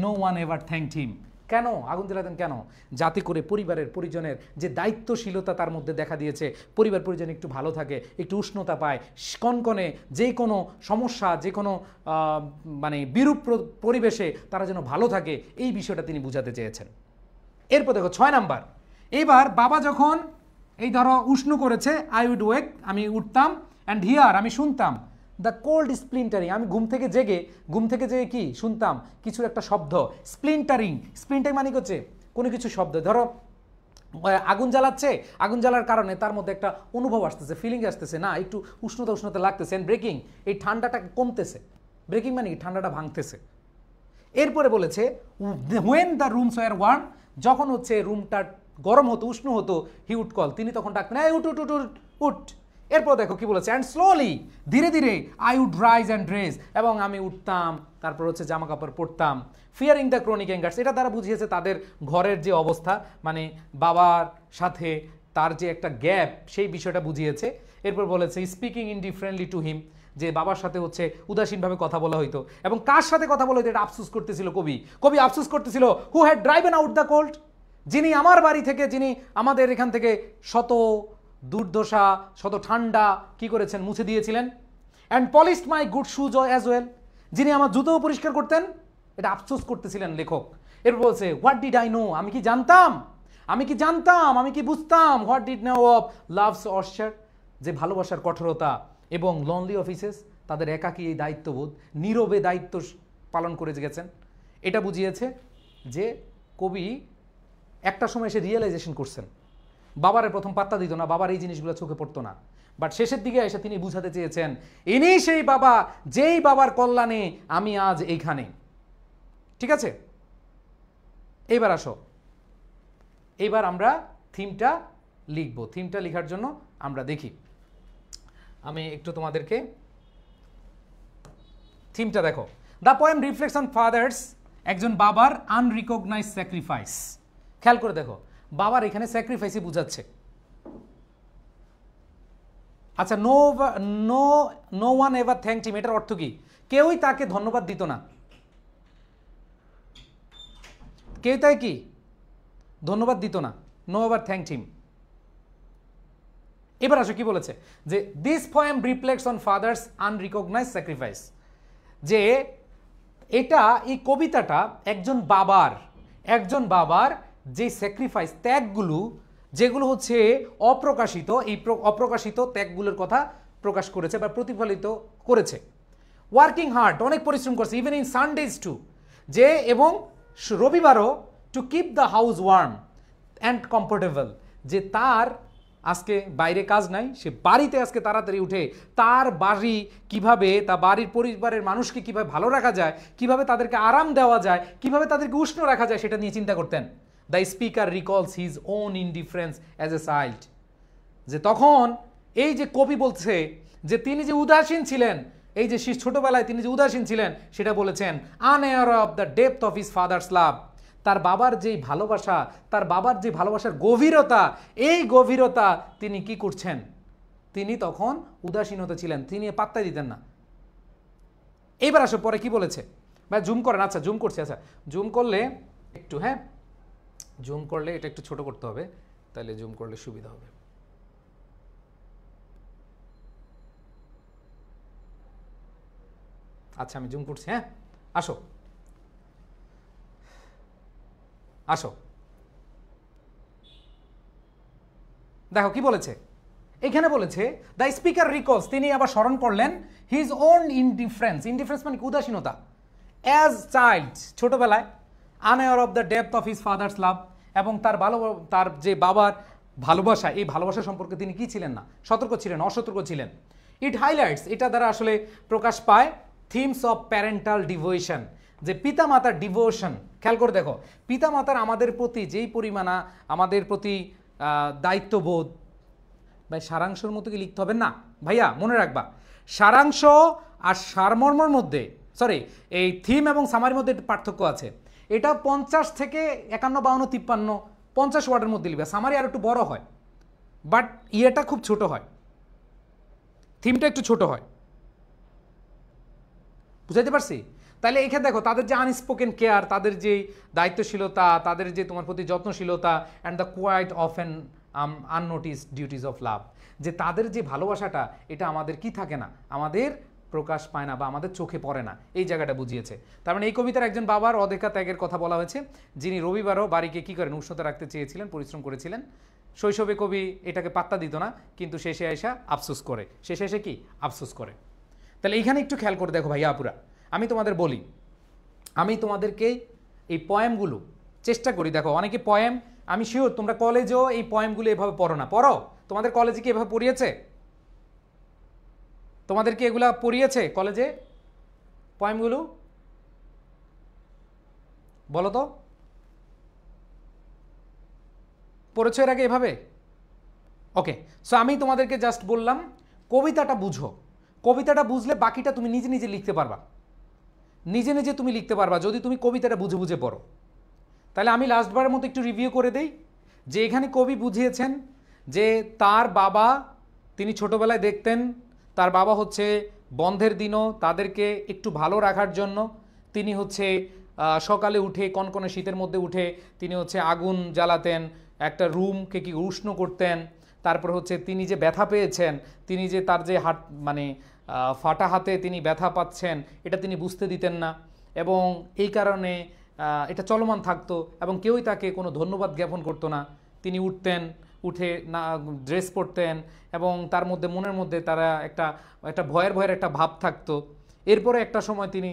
নো ওয়ান এভার থ্যাঙ্কড হিম, কেন আগুন জ্বালাতেন, কেন, যাতে করে পরিবারের পরিজনের যে দায়িত্বশীলতা তার মধ্যে দেখা দিয়েছে, পরিবার পরিজন একটু ভালো থাকে, একটু উষ্ণতা পায়, কনকনে যে কোনো সমস্যা, যে কোনো মানে বিরূপ পরিবেশে তারা যেন ভালো থাকে, এই বিষয়টা তিনি বুঝাতে চেয়েছেন। এরপর দেখো 6 নাম্বার, এইবার বাবা যখন এই ধরো উষ্ণ করেছে, আই উড ওয়েক, আমি উঠতাম, অ্যান্ড হিয়ার আমি শুনতাম, দ্য কোল্ড স্প্লিন্টারিং, আমি ঘুম থেকে জেগে কি শুনতাম, কিছু একটা শব্দ, স্প্লিন্টারিং, স্প্লিন্টারিং মানে হচ্ছে কোনো কিছু শব্দ, ধরো আগুন জ্বালাচ্ছে, আগুন জ্বালার কারণে তার মধ্যে একটা অনুভব আসতেছে, ফিলিং আসতেছে, না একটু উষ্ণতা লাগতেছে, অ্যান্ড ব্রেকিং, এই ঠান্ডাটা কমতেছে, ব্রেকিং মানে কি ঠান্ডাটা ভাঙতেছে। এরপরে বলেছে when the rooms were warm, যখন হচ্ছে রুমটা গরম হতো, উষ্ণ হতো, হি উড কল, তিনি তখন ডাকতেন, এই উঠ উঠ উঠ উঠ। এরপর দেখো কি বলেছে, অ্যান্ড স্লোলি, ধীরে ধীরে, I would rise and dress, এবং আমি উঠতাম, তারপর হচ্ছে জামা কাপড় পরতাম, ফিয়ারিং দ্য ক্রনিক অ্যাঙ্গার্স, এটা তারা বুঝিয়েছে তাদের ঘরের যে অবস্থা, মানে বাবার সাথে তার যে একটা গ্যাপ, সেই বিষয়টা বুঝিয়েছে। এরপর বলেছে স্পিকিং ইনডিফারেন্টলি টু হিম, যে বাবার সাথে হচ্ছে উদাসীনভাবে কথা বলা হইতো, এবং কার সাথে কথা বলা হইতো এটা আফসোস করতেছিল কবি আফসোস করতেছিল, who had driven out the cold, যিনি আমার বাড়ি থেকে, যিনি আমাদের এখান থেকে শত দুর্দশা, শত ঠান্ডা কি করেছেন, মুছে দিয়েছিলেন। And polished my good shoes as well, যিনি আমার জুতোও পরিষ্কার করতেন। এটা আফসোস করতেছিলেন লেখক। এরপর বলছে হোয়াট ডিড আই নো, আমি কি জানতাম, আমি কি জানতাম, আমি কি বুঝতাম, what did know of love's অর্চার, যে ভালোবাসার কঠোরতা এবং লনলি অফিসেস, তাদের একাকী এই দায়িত্ববোধ, নীরবে দায়িত্ব পালন করে গেছেন। এটা বুঝিয়েছে যে কবি একটা সময় এসে রিয়েলাইজেশন করছেন, বাবারে প্রথম পাত্তা দিত না, বাবার এই জিনিসগুলো চোখে পড়তো না, বাট শেষের দিকে এসে তিনি বুঝাতে চেয়েছেন ইনি সেই বাবা, যেই বাবার কল্যাণে আমি আজ এইখানে। ঠিক আছে, এইবার আসো, এইবার আমরা থিমটা লিখব। থিমটা লেখার জন্য আমরা দেখি, আমি একটু তোমাদেরকে থিমটা দেখো। The poem reflects on father's, একজন বাবার আনরিকগনাইজ স্যাক্রিফাইস। খেয়াল করে দেখো, বাবার এখানে স্যাক্রিফাইসই বুঝাচ্ছে। আচ্ছা, no no no one ever thanked him, এটার অর্থ কি? কেউই তাকে ধন্যবাদ দিত না, কেউ তাই কি ধন্যবাদ দিত না, নো এভার থ্যাঙ্কড হিম। এবার আসো কি বলেছে, যে this poem reflects on father's unrecognised sacrifice, যে এটা, এই কবিতাটা একজন বাবার যে স্যাক্রিফাইস, ত্যাগগুলো, যেগুলো হচ্ছে অপ্রকাশিত, এই অপ্রকাশিত ত্যাগগুলোর কথা প্রকাশ করেছে বা প্রতিফলিত করেছে। ওয়ার্কিং হার্ড, অনেক পরিশ্রম করছে, ইভেন ইন সানডেজ টু, যে এবং রবিবারও, to keep the house warm and comfortable, যে তার আজকে বাইরে কাজ নাই, সে বাড়িতে আজকে তাড়াতাড়ি উঠে তার বাড়ি কিভাবে, তার বাড়ির পরিবারের মানুষকে কিভাবে ভালো রাখা যায়, কিভাবে তাদেরকে আরাম দেওয়া যায়, কিভাবে তাদেরকে উষ্ণ রাখা যায়, সেটা নিয়ে চিন্তা করতেন। The speaker recalls his own indifference as a child, যে তখন এই যে কবি বলছে যে তিনি যে উদাসীন ছিলেন, এই যে ছোটবেলায় তিনি যে উদাসীন ছিলেন, সেটা বলেছেন unaware of the depth of his father's love, তার বাবার যেই ভালোবাসা, তার বাবার যে ভালোবাসার গভীরতা, এই গভীরতা তিনি কি করছেন, তিনি তখন উদাসীনতা ছিলেন, তিনি পাত্তা দিতেন না। এইবার আসো পরে কি বলেছে, ভাই জুম করেন, আচ্ছা জুম করছি, আচ্ছা জুম করলে একটু, হ্যাঁ জুম করলে এটা একটু ছোট করতে হবে, তাহলে জুম করলে সুবিধা হবে। আচ্ছা আমি জুম করছি, হ্যাঁ আসো আসো, দেখো কি বলেছে এখানে, বলেছে দ্য স্পিকার রিকলস, তিনি আবার স্মরণ করলেন হিজ ওন ইনডিফারেন্স, ইনডিফারেন্স মানে উদাসীনতা, অ্যাজ চাইল্ড, ছোটবেলায়, unaware of the depth of his father's love, এবং তার যে বাবার ভালোবাসা, এই ভালোবাসা সম্পর্কে তিনি কি ছিলেন না, সতর্ক ছিলেন, অসতর্ক ছিলেন। ইট হাইলাইটস, এটা দ্বারা আসলে প্রকাশ পায় থিমস অফ প্যারেন্টাল ডিভোশন, যে পিতামাতার ডিভোশন। খেয়াল করে দেখো, পিতামাতার আমাদের প্রতি যেই পরিমাণা, আমাদের প্রতি দায়িত্ববোধ, ভাই সারাংশের মতো কি লিখতে হবে না ভাইয়া, মনে রাখবা সারাংশ আর সারমর্মর মধ্যে, সরি এই থিম এবং সামারির মধ্যে পার্থক্য আছে। এটা 50 থেকে 51, 52, 53, 50 ওয়ার্ডের মধ্যে লিখবে, সামারি আর একটু বড় হয়, বাট ইয়েটা খুব ছোট হয়, থিমটা একটু ছোট হয়, বুঝাইতে পারছি? তাহলে এখানে দেখো তাদের যে আনস্পোকেন কেয়ার, তাদের যে দায়িত্বশীলতা, তাদের যে তোমার প্রতি যত্নশীলতা, and the quiet of an unnoticed duties of love, যে তাদের যে ভালোবাসাটা, এটা আমাদের কি থাকে না, আমাদের প্রকাশ পায় না বা আমাদের চোখে পড়ে না, এই জায়গাটা বুঝিয়েছে। তার মানে এই কবিতার একজন বাবার অদেখা ত্যাগের কথা বলা হয়েছে, যিনি রবিবারও বাড়িকে কি করেন, উষ্ণতা রাখতে চেয়েছিলেন, পরিশ্রম করেছিলেন। শৈশবে কবি এটাকে পাত্তা দিত না, কিন্তু শেষে এসে আফসোস করে, শেষে এসে কি আফসোস করে। তাহলে এইখানে একটু খেয়াল করে দেখো ভাইয়া আপুরা, আমি তোমাদের বলি, আমি তোমাদেরকে এই পয়েমগুলো চেষ্টা করি, দেখো অনেকে পয়েম, আমি শিওর তোমরা কলেজেও এই পয়েমগুলো এভাবে পড়ো না, পড়ো? তোমাদের কলেজে কি এভাবে পড়িয়েছে? তোমাদেরকে এগুলা পড়িয়েছে কলেজে পয়েমগুলো? বলো তো, পড়েছো এর আগে এভাবে? ওকে, সো আমি তোমাদেরকে জাস্ট বললাম কবিতাটা বুঝো, কবিতাটা বুঝলে বাকিটা তুমি নিজে নিজে লিখতে পারবা, নিজে নিজে তুমি লিখতে পারবা যদি তুমি কবিতাটা বুঝে বুঝে পড়ো। তাহলে আমি লাস্টবারের মতো একটু রিভিউ করে দেই, যে এখানে কবি বুঝিয়েছেন যে তার বাবা, তিনি ছোটবেলায় দেখতেন তার বাবা হচ্ছে বন্ধের দিনও তাদেরকে একটু ভালো রাখার জন্য তিনি হচ্ছে সকালে উঠে কনকনে শীতের মধ্যে উঠে তিনি হচ্ছে আগুন জ্বালাতেন, একটা রুমকে কি উষ্ণ করতেন। তারপর হচ্ছে তিনি যে ব্যথা পেয়েছেন, তিনি যে তার যে হাত মানে ফাটা হাতে তিনি ব্যথা পাচ্ছেন এটা তিনি বুঝতে দিতেন না, এবং এই কারণে এটা চলমান থাকতো এবং কেউই তাকে কোনো ধন্যবাদ জ্ঞাপন করতো না। তিনি উঠতেন, উঠে না ড্রেস পরতেন এবং তার মধ্যে মনের মধ্যে তারা একটা একটা ভয়ের ভয়ের একটা ভাব থাকতো। এরপরে একটা সময় তিনি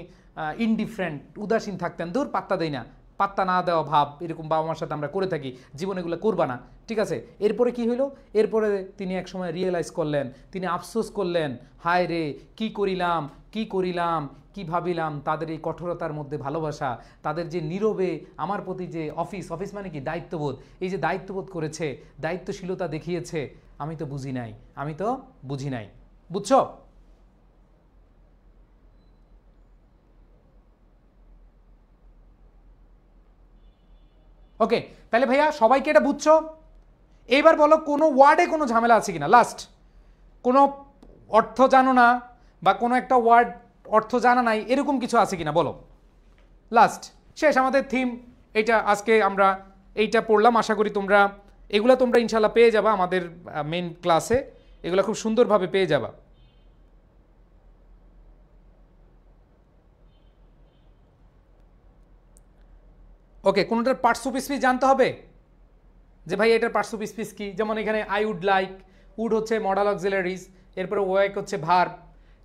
ইনডিফারেন্ট উদাসীন থাকতেন, দূর পাত্তা দেয় না, পাত্তা না দেওয়া ভাব, এরকম বাবা মার সাথে আমরা করে থাকি, জীবনে এগুলো করবা না, ঠিক আছে। এরপরে কি হইলো, এরপরে তিনি এক সময় রিয়েলাইজ করলেন, তিনি আফসোস করলেন, হায় রে কি করিলাম কি করিলাম কি ভাবিলাম। তাদের এই কঠোরতার মধ্যে ভালোবাসা, তাদের যে নীরবে আমার প্রতি যে অফিস মানে কি দায়িত্ববোধ, এই যে দায়িত্ববোধ করেছে, দায়িত্বশীলতা দেখিয়েছে, আমি তো বুঝি নাই, বুঝছো? ওকে, তাহলে ভাইয়া সবাইকে এটা বুঝছো? এইবার বলো কোনো ওয়ার্ডে কোনো ঝামেলা আছে কিনা। লাস্ট কোনো অর্থ জানো না বা কোনো একটা ওয়ার্ড অর্থ জানা নাই এরকম কিছু আছে কিনা বলো। লাস্ট, শেষ আমাদের থিম এইটা। আজকে আমরা এইটা পড়লাম, আশা করি তোমরা এগুলো তোমরা ইনশাল্লাহ পেয়ে যাবা আমাদের মেইন ক্লাসে, এগুলো খুব সুন্দরভাবে পেয়ে যাবা। ওকে, কোনোটার পার্টস অফ স্পিচ জানতে হবে যে ভাই এটার পার্টস অফ স্পিচ কি। যেমন এখানে আই উড লাইক, উড হচ্ছে মডাল অক্সিলারিজ, এরপরে ওয়াইক হচ্ছে ভার্ব,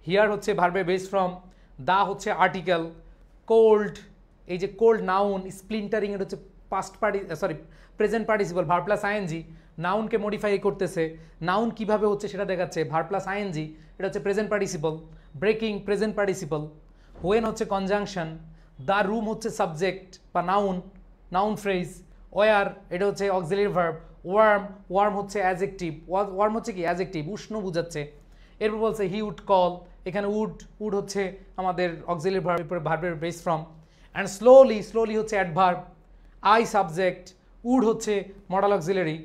হিয়ার হচ্ছে ভার্বের বেস ফর্ম, দা হচ্ছে আর্টিকেল, কোল্ড, এই যে কোল্ড নাউন, স্প্লিন্টারিং এটা হচ্ছে past present participle, verb plus ING, নাউনকে মডিফাই করতেছে, নাউন কিভাবে হচ্ছে সেটা দেখাচ্ছে, ভার্ব প্লাস আইএনজি এটা হচ্ছে present participle, breaking present participle, when হচ্ছে কনজাংশন, দ্য রুম হচ্ছে সাবজেক্ট বা নাউন ফ্রেজ, ওয়ার এটা হচ্ছে অক্সিলারি ভার্ব, ওয়ার্ম হচ্ছে অ্যাডজেক্টিভ, ওয়ার্ম হচ্ছে কি অ্যাডজেক্টিভ, উষ্ণ বোঝাচ্ছে। এরপর বলছে হি উড কল, এখানে উড হচ্ছে আমাদের অক্সিলারি ভার্ব, এরপরে ভার্বের বেস ফর্ম, অ্যান্ড স্লোলি হচ্ছে অ্যাডভার্ব, আই সাবজেক্ট, উড হচ্ছে modal auxiliary,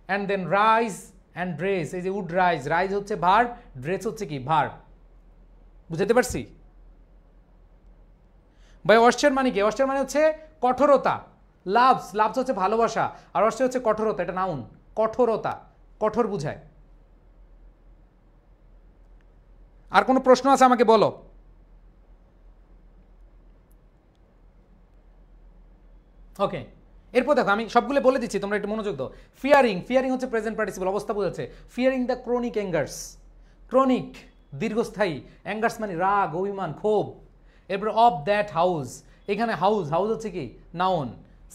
and then rise and dress, এই যে উড রাইজ হচ্ছে ভার্ব, ড্রেস হচ্ছে কি ভার্ব। বুঝতে পারছি ভাই? অশ্চর মানে কি? অশ্চর মানে হচ্ছে কঠোরতা। লাভস হচ্ছে ভালোবাসা, আর অশ্চর হচ্ছে কঠোরতা, এটা নাউন, কঠোরতা, কঠোর বুঝায়। আর কোনো প্রশ্ন আছে আমাকে বলো। ওকে, এরপর দেখো আমি সবগুলো বলে দিচ্ছি, তোমরা একটু মনোযোগ দাও। ফিয়ারিং হচ্ছে প্রেজেন্ট পার্টিসিপল, অবস্থা বোঝাচ্ছে। ফিয়ারিং দ্য ক্রনিক অ্যাঙ্গার্স, ক্রনিক দীর্ঘস্থায়ী, অ্যাঙ্গার্স মানে রাগ অভিমান ক্ষোভ। এরপর অফ দ্যাট হাউস, এখানে হাউস হচ্ছে কি নাউন।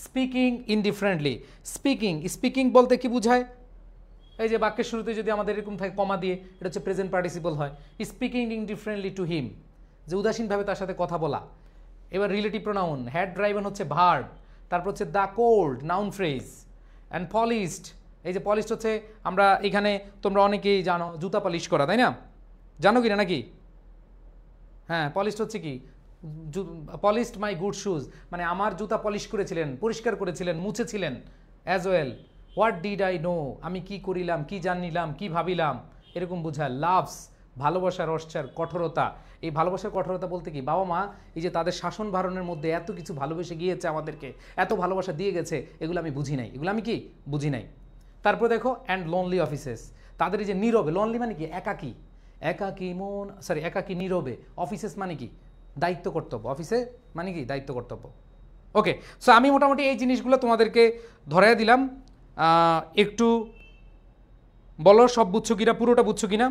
স্পিকিং ইনডিফারেন্টলি, স্পিকিং বলতে কি বুঝায়, এই যে বাক্যের শুরুতে যদি আমাদের এরকম থাকে কমা দিয়ে, এটা হচ্ছে প্রেজেন্ট পার্টিসিপল হয়। স্পিকিং ইনডিফারেন্টলি টু হিম, যে উদাসীনভাবে তার সাথে কথা বলা। এবার রিলেটিভ প্রোনাউন, হ্যাড ড্রাইভেন হচ্ছে ভার্ব, তারপর হচ্ছে the cold noun phrase, and polished, এই যে পলিশড হচ্ছে আমরা এখানে তোমরা অনেকেই জানো জুতা পলিশ করা, তাই না? জানো কি না নাকি? হ্যাঁ, পলিশড হচ্ছে কি, পলিশড মাই গুড শুজ মানে আমার জুতা পলিশ করেছিলেন, পরিষ্কার করেছিলেন, মুছেছিলেন। As well, what did I know, আমি কি করিলাম, কি জানিলাম, কি ভাবিলাম, এরকম বোঝায়। লাভস ভালোবাসার অশ্চার কঠোরতা, এই ভালোবাসার কঠোরতা বলতে কি, বাবা মা এই যে তাদের শাসন ভারণের মধ্যে এত কিছু ভালোবেসে গিয়েছে আমাদেরকে, এত ভালোবাসা দিয়ে গেছে, এগুলো আমি বুঝি নাই, এগুলো আমি কি বুঝি নাই। তারপর দেখো অ্যান্ড লোনলি অফিসেস, তাদের এই যে নীরবে, লোনলি মানে কি একাকী, একাকী নীরবে। অফিসেস মানে কি দায়িত্ব কর্তব্য, অফিসে মানে কি দায়িত্ব কর্তব্য। ওকে, সো আমি মোটামুটি এই জিনিসগুলো তোমাদেরকে ধরাইয়া দিলাম। একটু বলো সব বুঝছো কিনা, পুরোটা বুঝছো কিনা?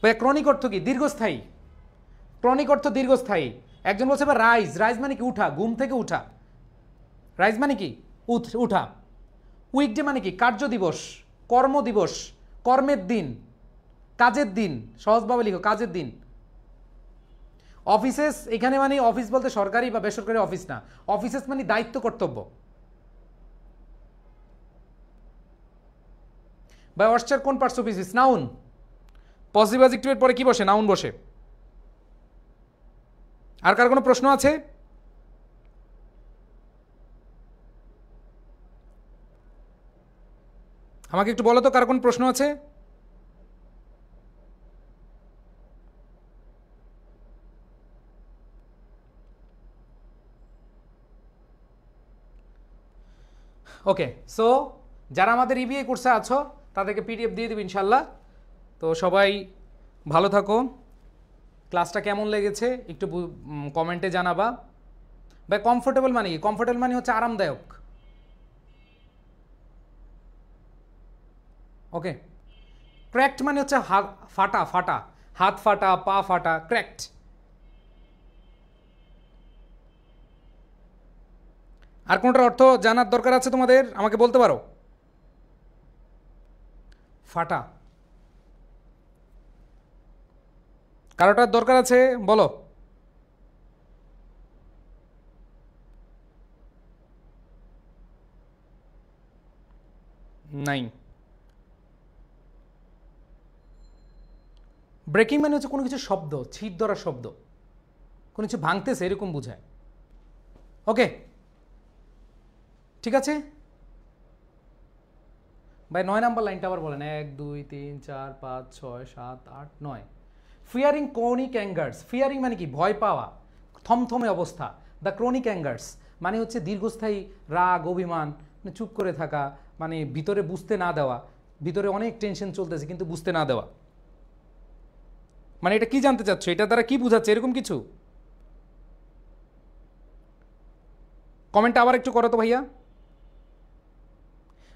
ভাইয়া ক্রনিক অর্থ কি? দীর্ঘস্থায়ী। ক্রনিক অর্থ দীর্ঘস্থায়ী। একজন বলছে বা রাইজ মানে কি উঠা, ঘুম থেকে উঠা, রাইজ মানে কি উঠা। উইকডে মানে কি কার্য দিবস, কর্মদিবস, কর্মের দিন, কাজের দিন, সহজভাবে লিখো কাজের দিন। অফিসেস এখানে মানে অফিস বলতে সরকারি বা বেসরকারি অফিস না, অফিসেস মানে দায়িত্ব কর্তব্য। বা অশ্চার কোন parts of speech? Noun. Positive অ্যাডজেক্টিভের পরে কি বসে? নাউন বসে। আর কার কোনো প্রশ্ন আছে? আমাকে একটু বলো তো কার কোন প্রশ্ন আছে? ওকে, সো যারা আমাদের ইবিএ কোর্সে আছো তাদেরকে পিডিএফ দিয়ে দেব ইনশাল্লাহ। তো সবাই ভালো থাকো। ক্লাসটা কেমন লেগেছে একটু কমেন্টে জানাবা। ভাই কমফোর্টেবল মানে কি? কমফোর্টেবল মানে হচ্ছে আরামদায়ক। ওকে, ক্র্যাকড মানে হচ্ছে ফাটা ফাটা, হাত ফাটা, পা ফাটা, ক্র্যাকড। আর কোনটার অর্থ জানার দরকার আছে তোমাদের? আমাকে বলতে পারো। ফাটা, কারোটার দরকার আছে বলো। নাই। ব্রেকিং মানে হচ্ছে কোনো কিছু শব্দ, ছিট ধরা শব্দ, কোনো কিছু ভাঙতেছে এরকম বোঝায়। ওকে, ঠিক আছে ভাই। 9 নাম্বার লাইনটা আবার বলেন। 1 2 3 4 5 6 7 8 9। Fearing chronic অ্যাঙ্গার্স। ফিয়ারিং মানে কি? ভয় পাওয়া, থমথমে অবস্থা। দ্য ক্রনিক অ্যাঙ্গার্স মানে হচ্ছে দীর্ঘস্থায়ী রাগ, অভিমান, চুপ করে থাকা, মানে ভিতরে বুঝতে না দেওয়া, ভিতরে অনেক টেনশন চলতেছে কিন্তু বুঝতে না দেওয়া। মানে এটা কি জানতে চাচ্ছ? এটা দ্বারা কি বোঝাচ্ছে? এরকম কিছু কমেন্ট আবার একটু করো তো ভাইয়া।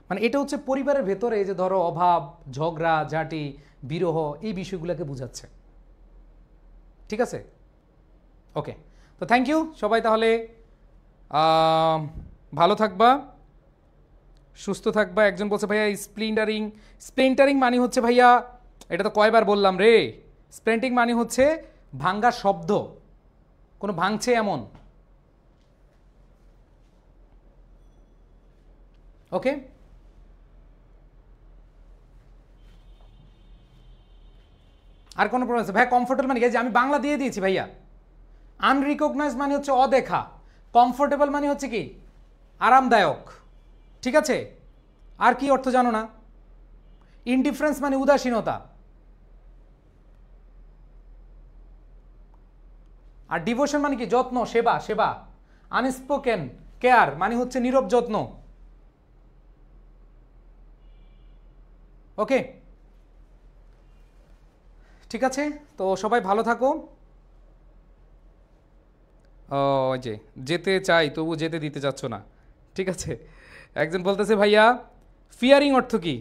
মানে এটা হচ্ছে পরিবারের ভেতরে যে ধরো অভাব, ঝগড়া ঝাঁটি, বিরহ, এই বিষয়গুলোকে বোঝাচ্ছে। ঠিক আছে, ওকে। তো থ্যাংক ইউ সবাই। তাহলে ভালো থাকবা, সুস্থ থাকবা। একজন বলছে ভাইয়া স্প্লিন্টারিং। স্প্লিন্টারিং মানে হচ্ছে ভাইয়া, এটা তো কয়বার বললাম রে। স্প্লিন্টিং মানে হচ্ছে ভাঙ্গার শব্দ, কোনো ভাঙছে এমন। ওকে, আর কোনো প্রবলেম আছে ভাইয়া? কমফোর্টেবল মানে কি? যে আমি বাংলা দিয়ে দিয়েছি ভাইয়া। আনরিকগনাইজ মানে হচ্ছে অদেখা, কমফোর্টেবল মানে হচ্ছে কি? আরামদায়ক। ঠিক আছে, আর কি অর্থ জানো না? ইনডিফারেন্স মানে উদাসীনতা। আর ডিভোশন মানে কি? যত্ন, সেবা, সেবা। আনস্পোকেন কেয়ার মানে হচ্ছে নীরব যত্ন। ওকে, ঠিক আছে। তো সবাই ভালো থাকো। ওই যে যেতে চাই তবু যেতে দিতে চাচ্ছ না। ঠিক আছে, একজন বলতেছে ভাইয়া ফিয়ারিং অর্থ কি?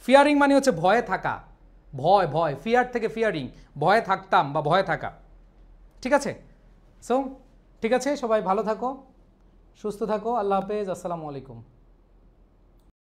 ফিয়ারিং মানে হচ্ছে ভয়ে থাকা, ভয় ভয়, ফিয়ার থেকে ফিয়ারিং, ভয়ে থাকতাম বা ভয়ে থাকা। ঠিক আছে, সো ঠিক আছে, সবাই ভালো থাকো, সুস্থ থাকো। আল্লাহ হাফেজ, আসসালামু আলাইকুম।